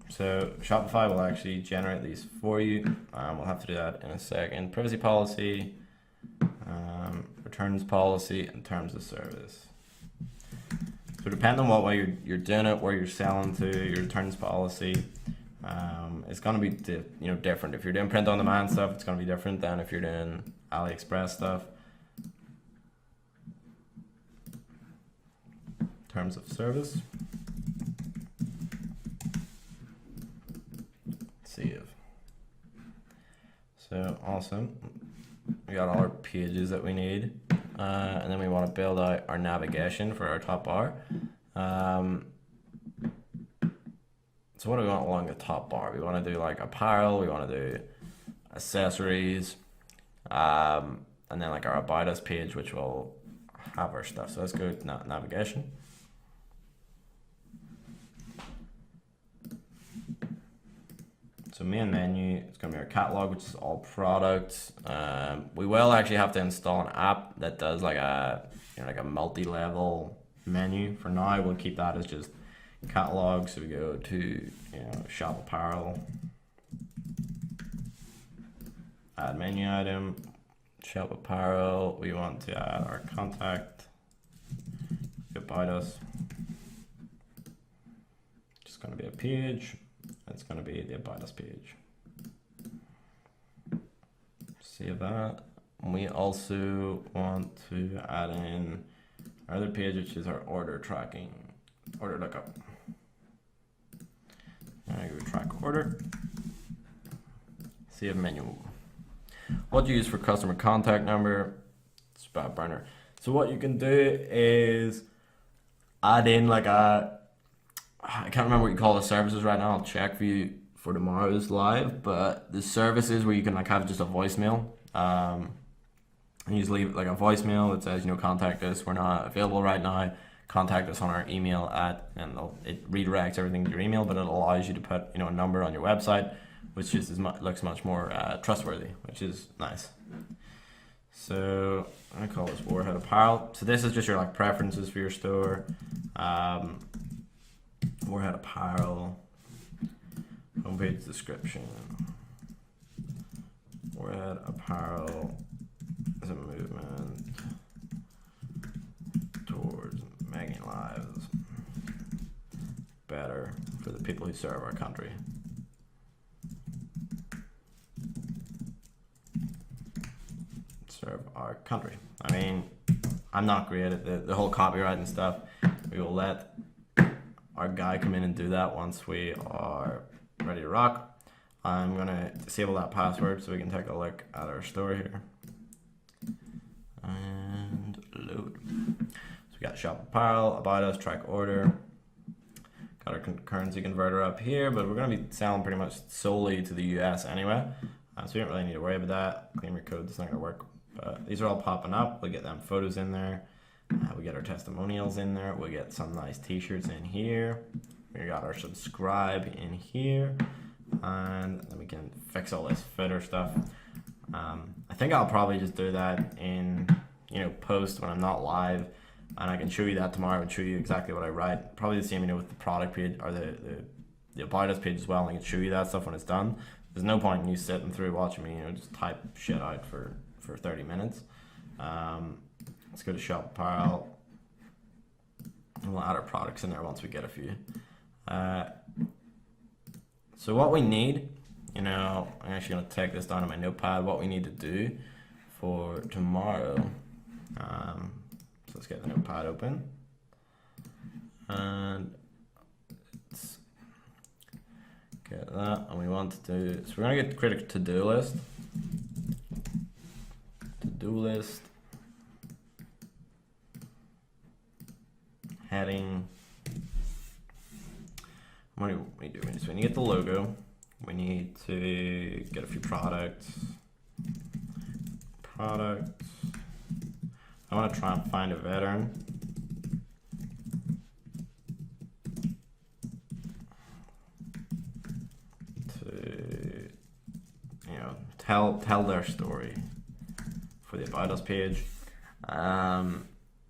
So Shopify will actually generate these for you. We'll have to do that in a second. Privacy policy, returns policy, and terms of service. So depending on what way you're doing it, where you're selling to, your returns policy, it's going to be different. If you're doing print on demand stuff, it's going to be different than if you're doing AliExpress stuff. Terms of service. So awesome. We got all our pages that we need. And then we want to build out our navigation for our top bar. So what do we want along the top bar? We want to do like apparel, we want to do accessories, and then like our about us page, which will have our stuff. So let's go to navigation. So main menu, it's going to be our catalog, which is all products. We will actually have to install an app that does like a like a multi-level menu. For now, we'll keep that as just catalog. So we go to shop apparel, add menu item, shop apparel. We want to add our contact, about us. Just going to be a page. It's going to be the about us page. Save that. We also want to add in our other page, which is our order tracking, order lookup. I go track order. Save menu. What do you use for customer contact number? It's a burner. So what you can do is add in like I can't remember what you call the services right now. I'll check for you for tomorrow's live, but the services where you can like have just a voicemail. And you just leave like a voicemail that says, contact us. We're not available right now. Contact us on our email and it redirects everything to your email, but it allows you to put a number on your website, which just looks much more trustworthy, which is nice. So I'm gonna call this Warhead Apparel. So this is just your like preferences for your store. Warhead Apparel, homepage description. Warhead Apparel is a movement towards making lives better for the people who serve our country. Serve our country. I mean, I'm not great at the whole copyright and stuff. We will let our guy come in and do that once we are ready to rock. I'm gonna disable that password so we can take a look at our store here. And load. So we got shop apparel, about us, track order. Got our currency converter up here, but we're gonna be selling pretty much solely to the US anyway. So we don't really need to worry about that. Claim your code, it's not gonna work. But these are all popping up. We get them photos in there. We get our testimonials in there. We get some nice t-shirts in here. We got our subscribe in here. And then we can fix all this footer stuff. I think I'll probably just do that in post when I'm not live, and I can show you that tomorrow and show you exactly what I write. Probably the same with the product page or the about us page as well, and I can show you that stuff when it's done. There's no point in you sitting through watching me just type shit out for 30 minutes. Let's go to shop apparel, and we'll add our products in there once we get a few. So what we need, I'm actually going to take this down on my notepad, what we need to do for tomorrow. So let's get the notepad open. And let's get that, and we want to do, so we're going to create a to-do list. To-do list. Heading. What do we do? So we need to get the logo. We need to get a few products. I want to try and find a veteran. To tell their story for the about us page.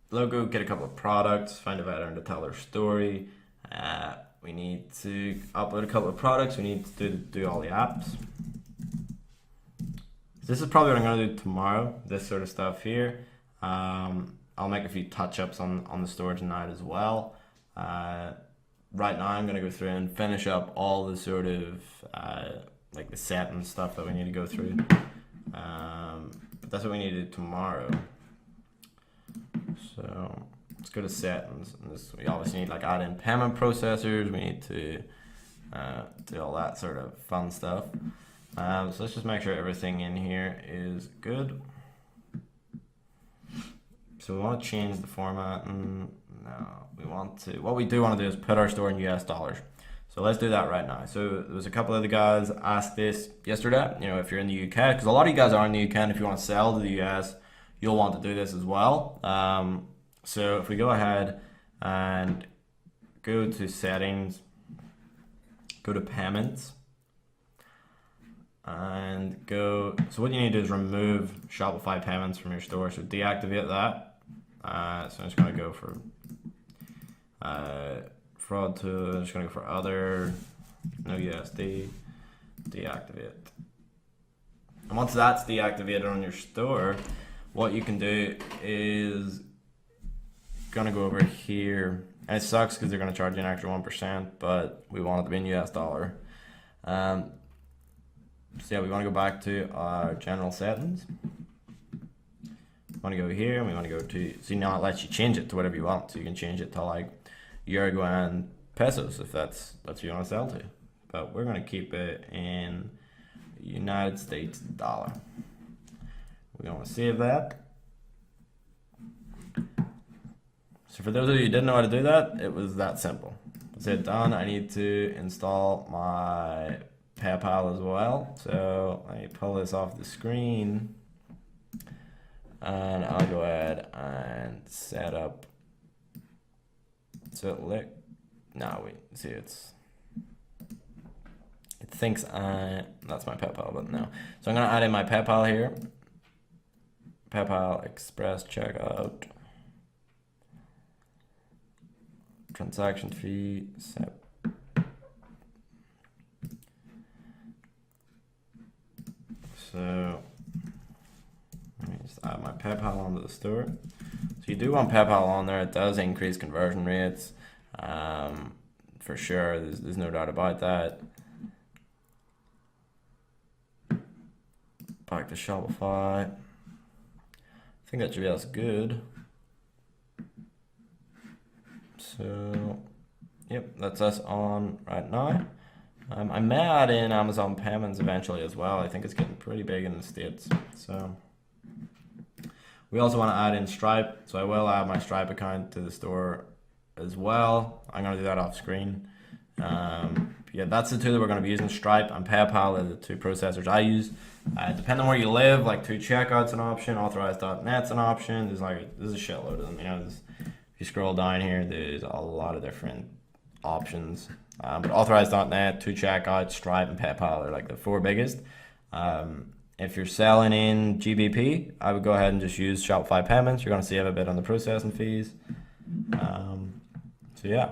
Logo, get a couple of products, find a veteran to tell their story. We need to upload a couple of products. We need to do all the apps. This is probably what I'm going to do tomorrow, this sort of stuff here. I'll make a few touch-ups on the store tonight as well. Right now I'm going to go through and finish up all the sort of like the settings stuff that we need to go through. But that's what we need to do tomorrow. So let's go to settings. And we obviously need like add in payment processors. We need to do all that sort of fun stuff. So let's just make sure everything in here is good. So we want to change the format. No, what we do want to do is put our store in US dollars. So let's do that right now. So there was a couple of the guys asked this yesterday, if you're in the UK, because a lot of you guys are in the UK, and if you want to sell to the US, you'll want to do this as well. So if we go ahead and go to settings, go to payments, and so what you need to do is remove Shopify payments from your store. So deactivate that. So I'm just going to go for fraud tool. I'm just going to go for other, no USD, deactivate. And once that's deactivated on your store, what you can do is going to go over here. And it sucks because they're going to charge you an extra 1%, but we want it to be in US dollar. So yeah, we want to go back to our general settings. We want to go here, and we want to go to, so now it lets you change it to whatever you want. So you can change it to like Uruguayan pesos if that's what you want to sell to. But we're going to keep it in United States dollar. We're going to save that. So for those of you who didn't know how to do that, it was that simple. Once it's done, I need to install my PayPal as well. So let me pull this off the screen, and I'll go ahead and set up. So it thinks that's my PayPal, but no. So I'm gonna add in my PayPal here. PayPal Express checkout. Transaction fee set. So let me just add my PayPal onto the store. So you do want PayPal on there. It does increase conversion rates, for sure. There's no doubt about that. Back to Shopify. I think that should be good. So, yep, that's us on right now. I may add in Amazon payments eventually as well. I think it's getting pretty big in the States. So, we also want to add in Stripe. So I will add my Stripe account to the store as well. I'm going to do that off screen. Yeah, that's the two that we're going to be using. Stripe and PayPal are the two processors I use. Depending on where you live, like 2Checkout's an option, authorized.net's an option. There's a shitload of them. If you scroll down here, there's a lot of different options. But authorized.net, 2Checkout, Stripe, and PayPal are like the four biggest. If you're selling in GBP, I would go ahead and just use Shopify payments. You're going to save a bit on the processing fees. So yeah,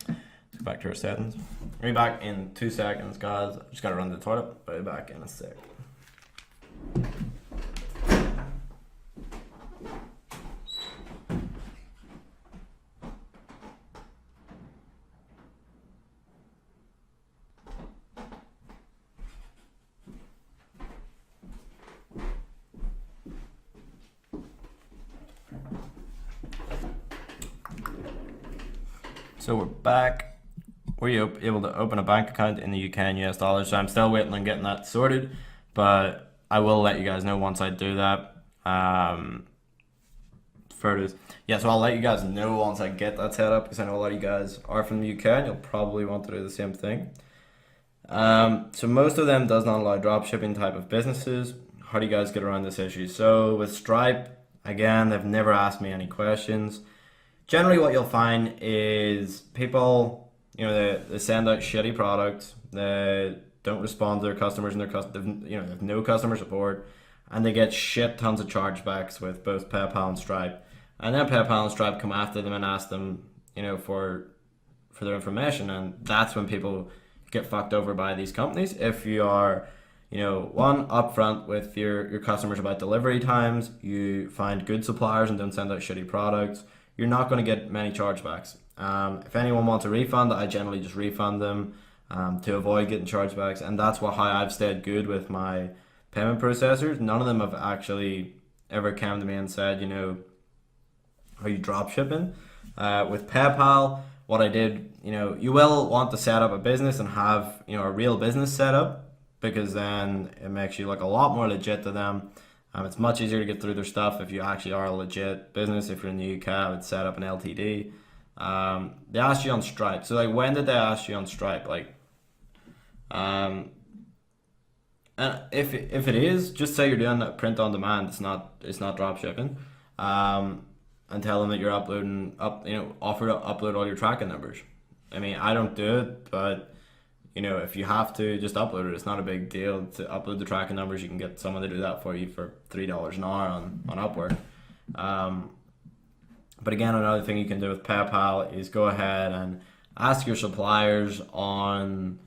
let's go back to our settings. I'll be back in 2 seconds, guys. I just got to run to the toilet. I'll be back in a sec. So we're back. Were you able to open a bank account in the UK in US dollars? So I'm still waiting on getting that sorted, but I will let you guys know once I do that. So I'll let you guys know once I get that set up, because I know a lot of you guys are from the UK and you'll probably want to do the same thing. So most of them does not allow dropshipping type of businesses. How do you guys get around this issue? So with Stripe, again, they've never asked me any questions. Generally what you'll find is people, they send out shitty products, they don't respond to their customers, and they have no customer support, and they get shit tons of chargebacks with both PayPal and Stripe. And then PayPal and Stripe come after them and ask them, for their information, and that's when people get fucked over by these companies. If you are, one, upfront with your customers about delivery times, you find good suppliers and don't send out shitty products, you're not going to get many chargebacks. If anyone wants a refund, I generally just refund them to avoid getting chargebacks, and that's how I've stayed good with my payment processors. None of them have actually ever come to me and said, are you drop shipping? With PayPal, what I did, you will want to set up a business and have a real business set up. because then it makes you look a lot more legit to them. It's much easier to get through their stuff if you actually are a legit business. If you're in the UK, I would set up an LTD. They asked you on Stripe. So like, when did they ask you on Stripe? Like, and if it is, just say you're doing a print on demand. It's not drop shipping. And tell them that you're offer to upload all your tracking numbers. I mean, I don't do it, but if you have to, just upload it. It's not a big deal to upload the tracking numbers. You can get someone to do that for you for $3 an hour on Upwork. But again, another thing you can do with PayPal is go ahead and ask your suppliers on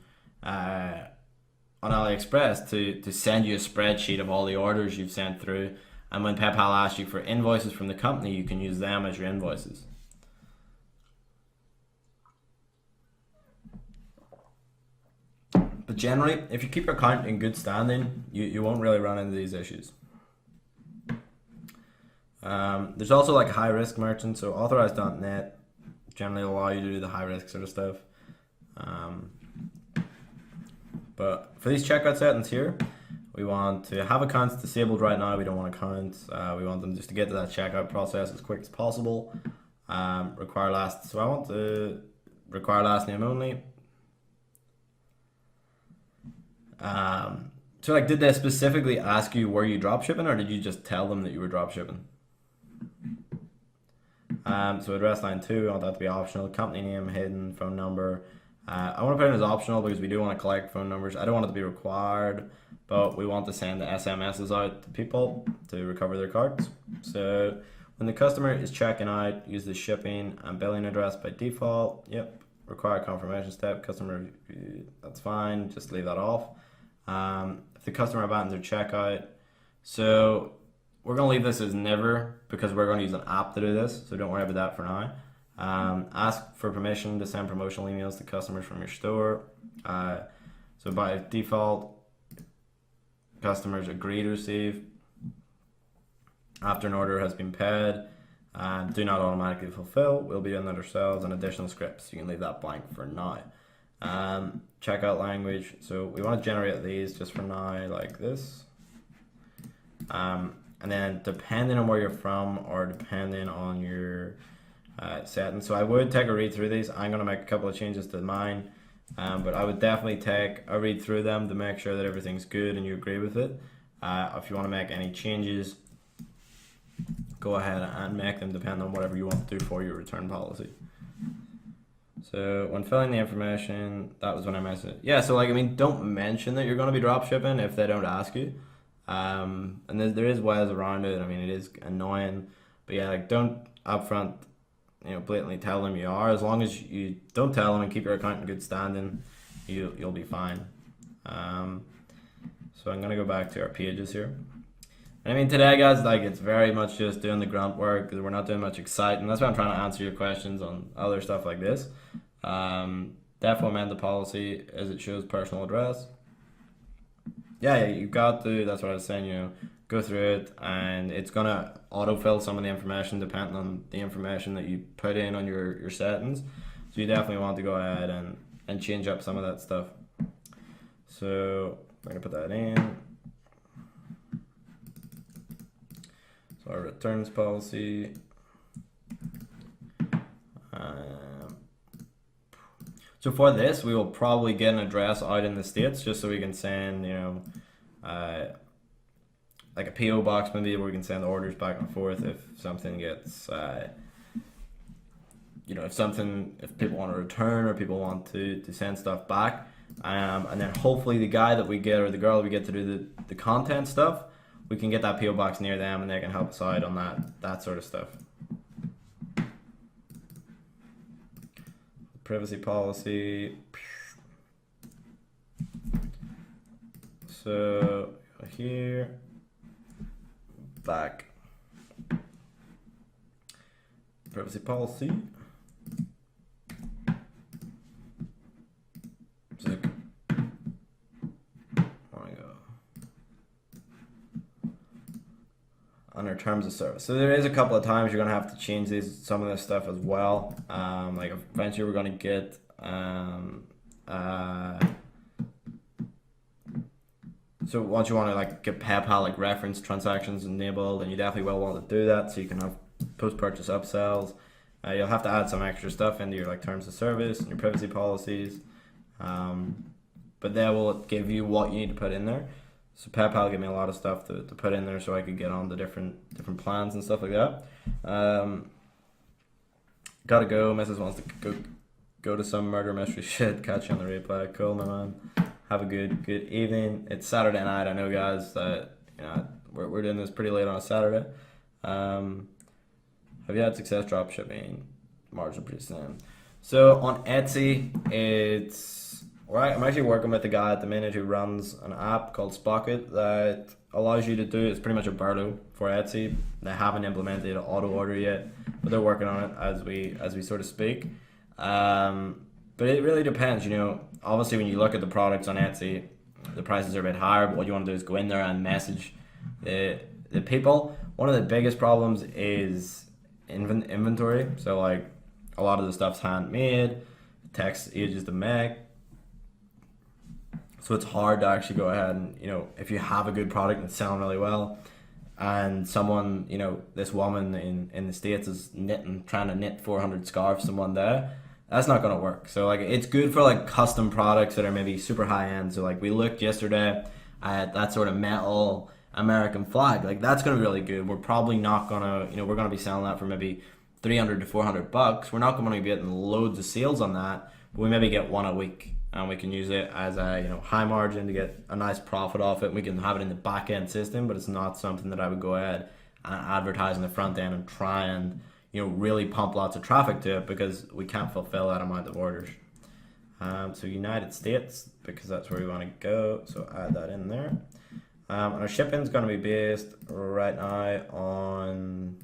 AliExpress to send you a spreadsheet of all the orders you've sent through. And when PayPal asks you for invoices from the company, you can use them as your invoices. But generally, if you keep your account in good standing, you won't really run into these issues. There's also like high risk merchants, so authorized.net generally allow you to do the high risk sort of stuff. But for these checkout settings here, we want to have accounts disabled right now. We don't want accounts. We want them just to get to that checkout process as quick as possible. Require last. So I want to require last name only. So like, did they specifically ask you were you dropshipping, or did you just tell them that you were dropshipping? So address line 2, I want that to be optional. Company name, hidden, phone number. I want to put it as optional because we do want to collect phone numbers. I don't want it to be required, but we want to send the SMSs out to people to recover their cards. So when the customer is checking out, use the shipping and billing address by default. Yep. Require confirmation step. Customer, that's fine. Just leave that off. If the customer abandons their checkout, so we're going to leave this as never because we're going to use an app to do this. So don't worry about that for now. Ask for permission to send promotional emails to customers from your store. So by default, customers agree to receive after an order has been paid. Do not automatically fulfill. We'll be doing that ourselves, and additional scripts. You can leave that blank for now. Checkout language. So we want to generate these just for now like this. And then depending on where you're from or depending on your settings. So I would take a read through these. I'm going to make a couple of changes to mine. But I would definitely take a read through them to make sure that everything's good and you agree with it. If you want to make any changes, go ahead and make them depend on whatever you want to do for your return policy. So when filling the information, that was when I mentioned it. Yeah, so like, I mean, don't mention that you're going to be drop shipping if they don't ask you. And there is ways around it. I mean, it is annoying, but yeah, like, don't upfront, blatantly tell them you are. As long as you don't tell them and keep your account in good standing, you'll be fine. So I'm gonna go back to our pages here. And I mean, today, guys, like, it's very much just doing the grunt work because we're not doing much exciting. That's why I'm trying to answer your questions on other stuff like this. Definitely amend the policy as it shows personal address. Yeah, you've got to, that's what I was saying, go through it, and it's going to autofill some of the information depending on the information that you put in on your settings. So you definitely want to go ahead and change up some of that stuff. So I'm going to put that in. So our returns policy. So for this, we will probably get an address out in the States just so we can send, like a PO box maybe where we can send orders back and forth if something gets, if people want to return or people want to send stuff back. And then hopefully the guy that we get or the girl that we get to do the content stuff, we can get that PO box near them and they can help us out on that sort of stuff. Privacy policy. So here, back. Privacy policy. So, there we go. Under terms of service. So there is a couple of times you're gonna have to change some of this stuff as well. Like eventually we're gonna get So once you want to like get PayPal like reference transactions enabled, then you definitely will want to do that so you can have post-purchase upsells. You'll have to add some extra stuff into your like terms of service and your privacy policies, but they will give you what you need to put in there. So PayPal gave me a lot of stuff to put in there so I could get on the different plans and stuff like that. Gotta go. Mrs. wants to go to some murder mystery shit. Catch you on the replay. Cool, my man. Have a good evening. It's Saturday night. I know, guys, that we're doing this pretty late on a Saturday. Have you had success drop shipping? Margin pretty slim. So on Etsy, I'm actually working with a guy at the minute who runs an app called Spocket that allows you to do, it's pretty much a Barlow for Etsy. They haven't implemented auto order yet, but they're working on it as we sort of speak. But it really depends, obviously when you look at the products on Etsy, the prices are a bit higher, but what you want to do is go in there and message the people. One of the biggest problems is inventory. So like a lot of the stuff's handmade, it takes ages to make. So it's hard to actually go ahead and, if you have a good product and it's selling really well, and someone, this woman in the States is trying to knit 400 scarves in one day, that's not going to work. So like it's good for like custom products that are maybe super high end. So like we looked yesterday at that sort of metal American flag, like that's going to be really good. We're probably not going to, we're going to be selling that for maybe $300 to $400. We're not going to be getting loads of sales on that, but we maybe get one a week, and we can use it as a high margin to get a nice profit off it. We can have it in the back end system, but it's not something that I would go ahead and advertise in the front end and try and really pump lots of traffic to it, because we can't fulfill that amount of orders. So United States, because that's where we want to go, so add that in there. And our shipping is going to be based right now on,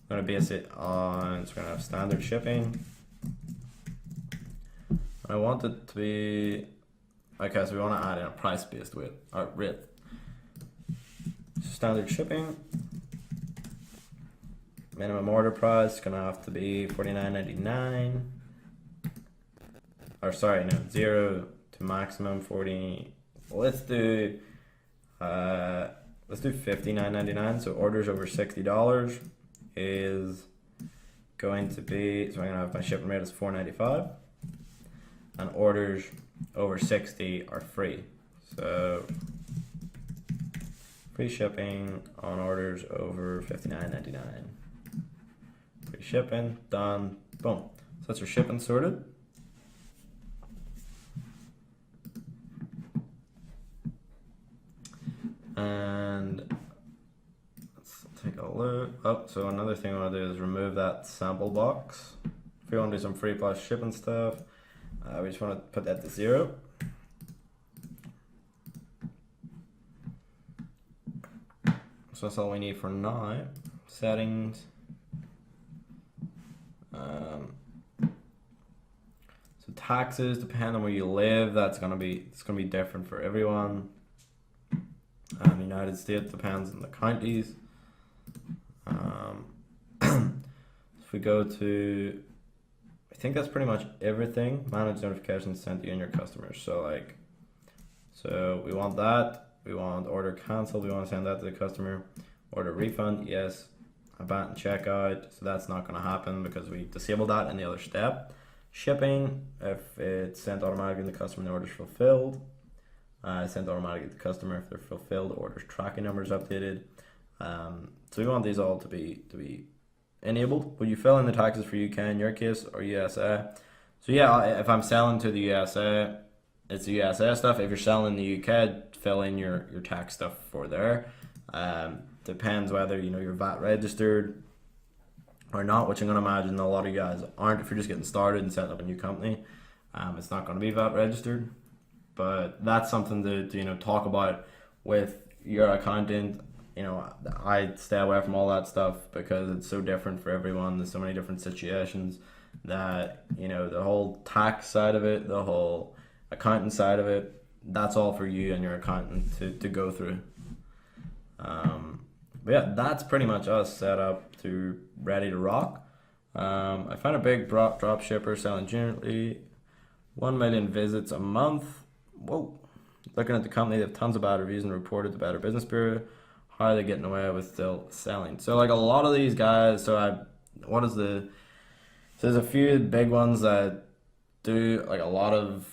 so we're going to have standard shipping. I want it to be, okay, so we want to add in a price based rate. Standard shipping. Minimum order price is going to have to be $49.99. Or sorry, no, 0 to maximum 40. Let's do $59.99. So orders over $60 is going to be, so I'm gonna have my shipping rate as $4.95, and orders over 60 are free. So free shipping on orders over $59.99. Free shipping, done, boom. So that's your shipping sorted. And let's take a look. Oh, so another thing I want to do is remove that sample box. If we want to do some free plus shipping stuff, we just want to put that to 0. So that's all we need for now. Settings. So taxes depend on where you live. It's gonna be different for everyone. United States depends on the counties. If we go to, I think that's pretty much everything. Manage notifications sent to you and your customers. So we want that. We want order canceled. We want to send that to the customer. Order refund, yes. Abandon checkout. So that's not going to happen because we disabled that in the other step. Shipping, if it's sent automatically to the customer and the order is fulfilled. Sent automatically to the customer if they're fulfilled. Orders tracking numbers updated. So we want these all to be enabled. Would you fill in the taxes for UK in your case or USA? So yeah, if I'm selling to the USA, it's the USA stuff. If you're selling in the UK, fill in your tax stuff for there. Depends whether you're VAT registered or not, which I'm gonna imagine a lot of you guys aren't. If you're just getting started and setting up a new company, it's not gonna be VAT registered. But that's something to talk about with your accountant. I stay away from all that stuff because it's so different for everyone. There's so many different situations that the whole tax side of it, the whole accountant side of it, that's all for you and your accountant to go through. But yeah, that's pretty much us set up to ready to rock. I found a big drop shipper selling generally 1 million visits a month. Whoa, Looking at the company, they have tons of bad reviews and reported to Better Business Bureau. How are they getting away with still selling? So like a lot of these guys, so there's a few big ones that do like a lot of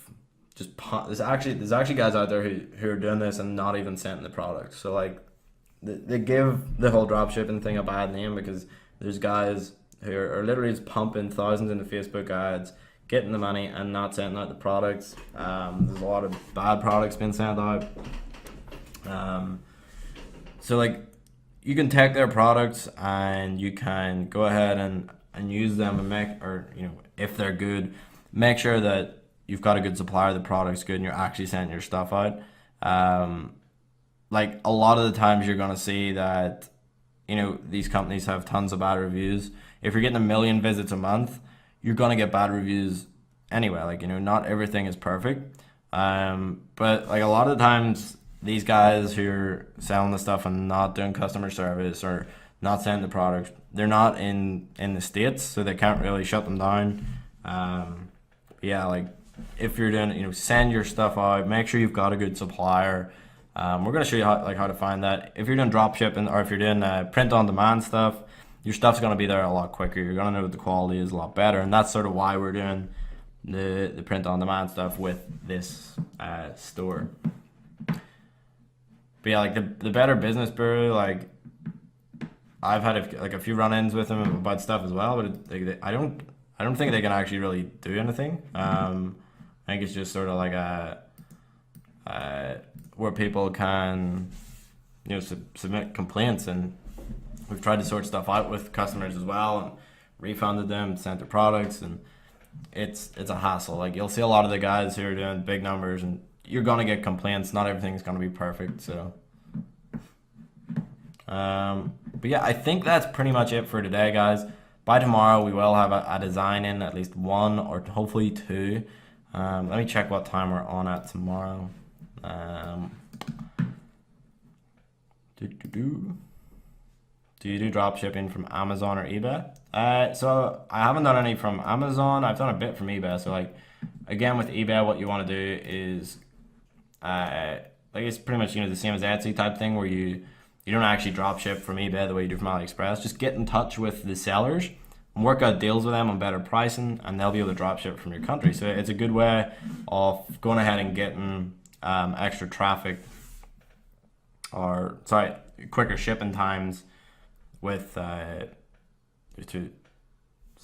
there's actually guys out there who are doing this and not even sending the product. So like they give the whole dropshipping thing a bad name because there's guys who are literally just pumping thousands into Facebook ads, getting the money and not sending out the products. There's a lot of bad products being sent out. So like you can take their products and you can go ahead and use them and if they're good, make sure that you've got a good supplier, the product's good, and you're actually sending your stuff out. Like a lot of the times you're gonna see that, these companies have tons of bad reviews. If you're getting 1 million visits a month, you're gonna get bad reviews anyway. Like, not everything is perfect. But like a lot of the times these guys who are selling the stuff and not doing customer service or not sending the product, they're not in the States, so they can't really shut them down. Yeah, like if you're doing, send your stuff out, make sure you've got a good supplier. We're gonna show you how to find that. If you're doing drop shipping or if you're doing print on demand stuff, your stuff's gonna be there a lot quicker. You're gonna know that the quality is a lot better, and that's sort of why we're doing the print on demand stuff with this store. But yeah, like the Better Business Bureau, like I've had a few run-ins with them about stuff as well, but I don't think they can actually really do anything. I think it's just sort of like where people can submit complaints, and we've tried to sort stuff out with customers as well and refunded them, sent their products, and it's a hassle. Like you'll see a lot of the guys who are doing big numbers and you're gonna get complaints. Not everything's gonna be perfect. So but yeah, I think that's pretty much it for today, guys. By tomorrow we will have a design in, at least one or hopefully two. Let me check what time we're on at tomorrow. Do you do drop shipping from Amazon or eBay? So I haven't done any from Amazon. I've done a bit from eBay. So like again with eBay, what you want to do is like it's pretty much the same as Etsy type thing where you don't actually drop ship from eBay the way you do from AliExpress. Just get in touch with the sellers and work out deals with them on better pricing, and they'll be able to drop ship from your country. So it's a good way of going ahead and getting extra traffic, or sorry, quicker shipping times with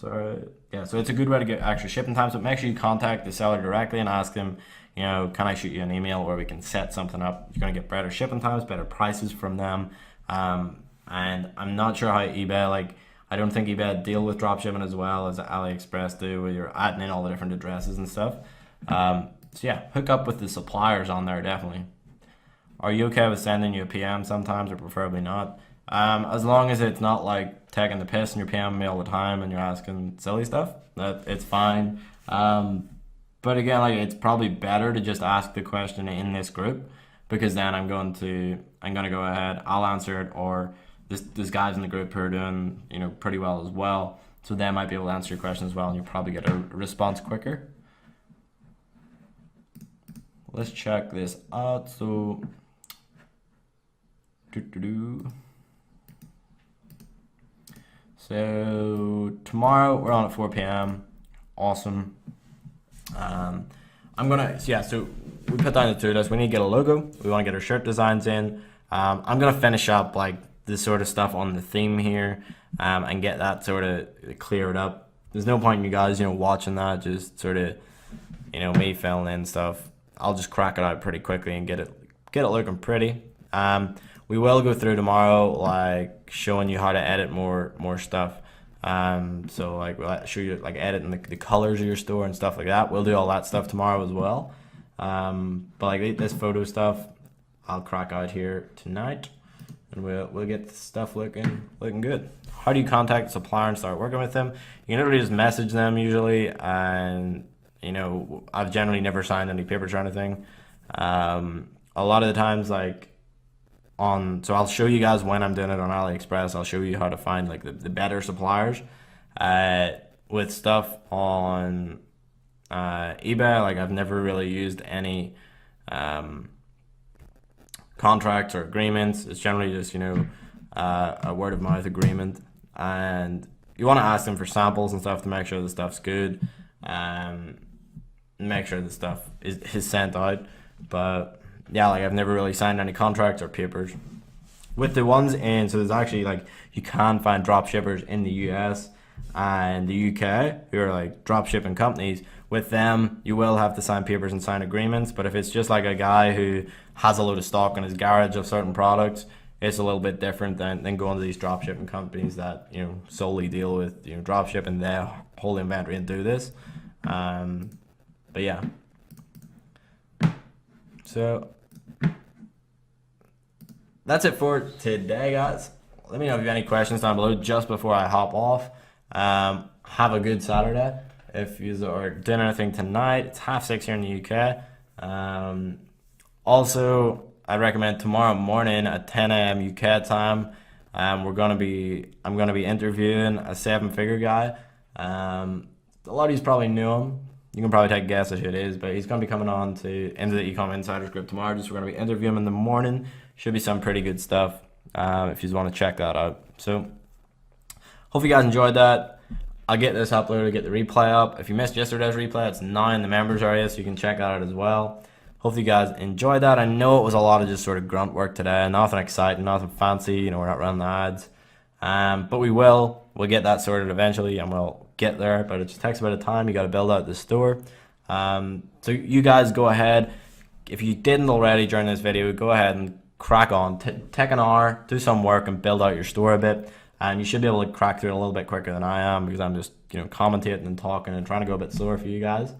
so it's a good way to get extra shipping times. But make sure you contact the seller directly and ask them, can I shoot you an email where we can set something up? You're gonna get better shipping times, better prices from them. And I'm not sure how eBay, like I don't think eBay deal with dropshipping as well as AliExpress do, where you're adding in all the different addresses and stuff. So yeah, hook up with the suppliers on there definitely. Are you okay with sending you a PM sometimes, or preferably not? As long as it's not like taking the piss and you're PMing me all the time and you're asking silly stuff, that it's fine. But again, like it's probably better to just ask the question in this group, because then I'm gonna go ahead, I'll answer it, or there's guys in the group who are doing pretty well as well, so they might be able to answer your question as well, and you'll probably get a response quicker. Let's check this out. So So tomorrow we're on at 4 p.m. Awesome. So we put down the to-do list. We need to get a logo. We want to get our shirt designs in. I'm gonna finish up like this sort of stuff on the theme here, and get that sort of cleared up. There's no point in you guys watching that, just sort of me filling in stuff. I'll just crack it out pretty quickly and get it looking pretty. We will go through tomorrow, like showing you how to edit more stuff. So like we'll show you like editing the colors of your store and stuff like that. We'll do all that stuff tomorrow as well. But like this photo stuff, I'll crack out here tonight, and we'll get the stuff looking good. How do you contact the supplier and start working with them? You can literally just message them usually, and I've generally never signed any papers or anything. A lot of the times, like so I'll show you guys when I'm doing it on AliExpress. I'll show you how to find like the better suppliers. With stuff on eBay, like I've never really used any contracts or agreements. It's generally just, you know, a word of mouth agreement, and you want to ask them for samples and stuff to make sure the stuff's good, make sure the stuff is sent out. But yeah, like I've never really signed any contracts or papers with the ones in. So there's actually, like, you can find drop shippers in the US and the UK who are like drop shipping companies. With them, you will have to sign papers and sign agreements. But if it's just like a guy who has a load of stock in his garage of certain products, it's a little bit different than going to these drop shipping companies that, you know, solely deal with, you know, drop shipping, they hold the inventory and do this. But yeah, so that's it for today, guys. Let me know if you have any questions down below just before I hop off. Have a good Saturday. If you are doing anything tonight, it's 6:30 here in the UK. Also, I recommend tomorrow morning at 10 a.m. UK time. I'm gonna be interviewing a 7-figure guy. A lot of you probably knew him. You can probably take a guess at who it is, but he's gonna be coming on into the Ecom Insiders group tomorrow. We're gonna be interviewing him in the morning. Should be some pretty good stuff if you want to check that out. So, hope you guys enjoyed that. I'll get this uploaded, get the replay up. If you missed yesterday's replay, it's now in the members area, so you can check that out as well. Hopefully you guys enjoyed that. I know it was a lot of just sort of grunt work today, nothing exciting, nothing fancy, you know, we're not running the ads. But we'll get that sorted eventually, and we'll get there, but it just takes a bit of time. You got to build out the store. So you guys go ahead. If you didn't already during this video, go ahead and crack on. Take an hour, do some work, and build out your store a bit. And you should be able to crack through it a little bit quicker than I am, because I'm just, you know, commentating and talking and trying to go a bit slower for you guys.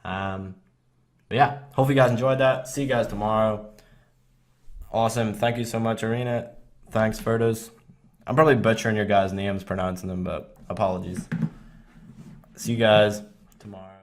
But yeah, hopefully you guys enjoyed that. See you guys tomorrow. Awesome. Thank you so much, Arena. Thanks, Ferdos. I'm probably butchering your guys' names pronouncing them, but apologies. See you guys tomorrow.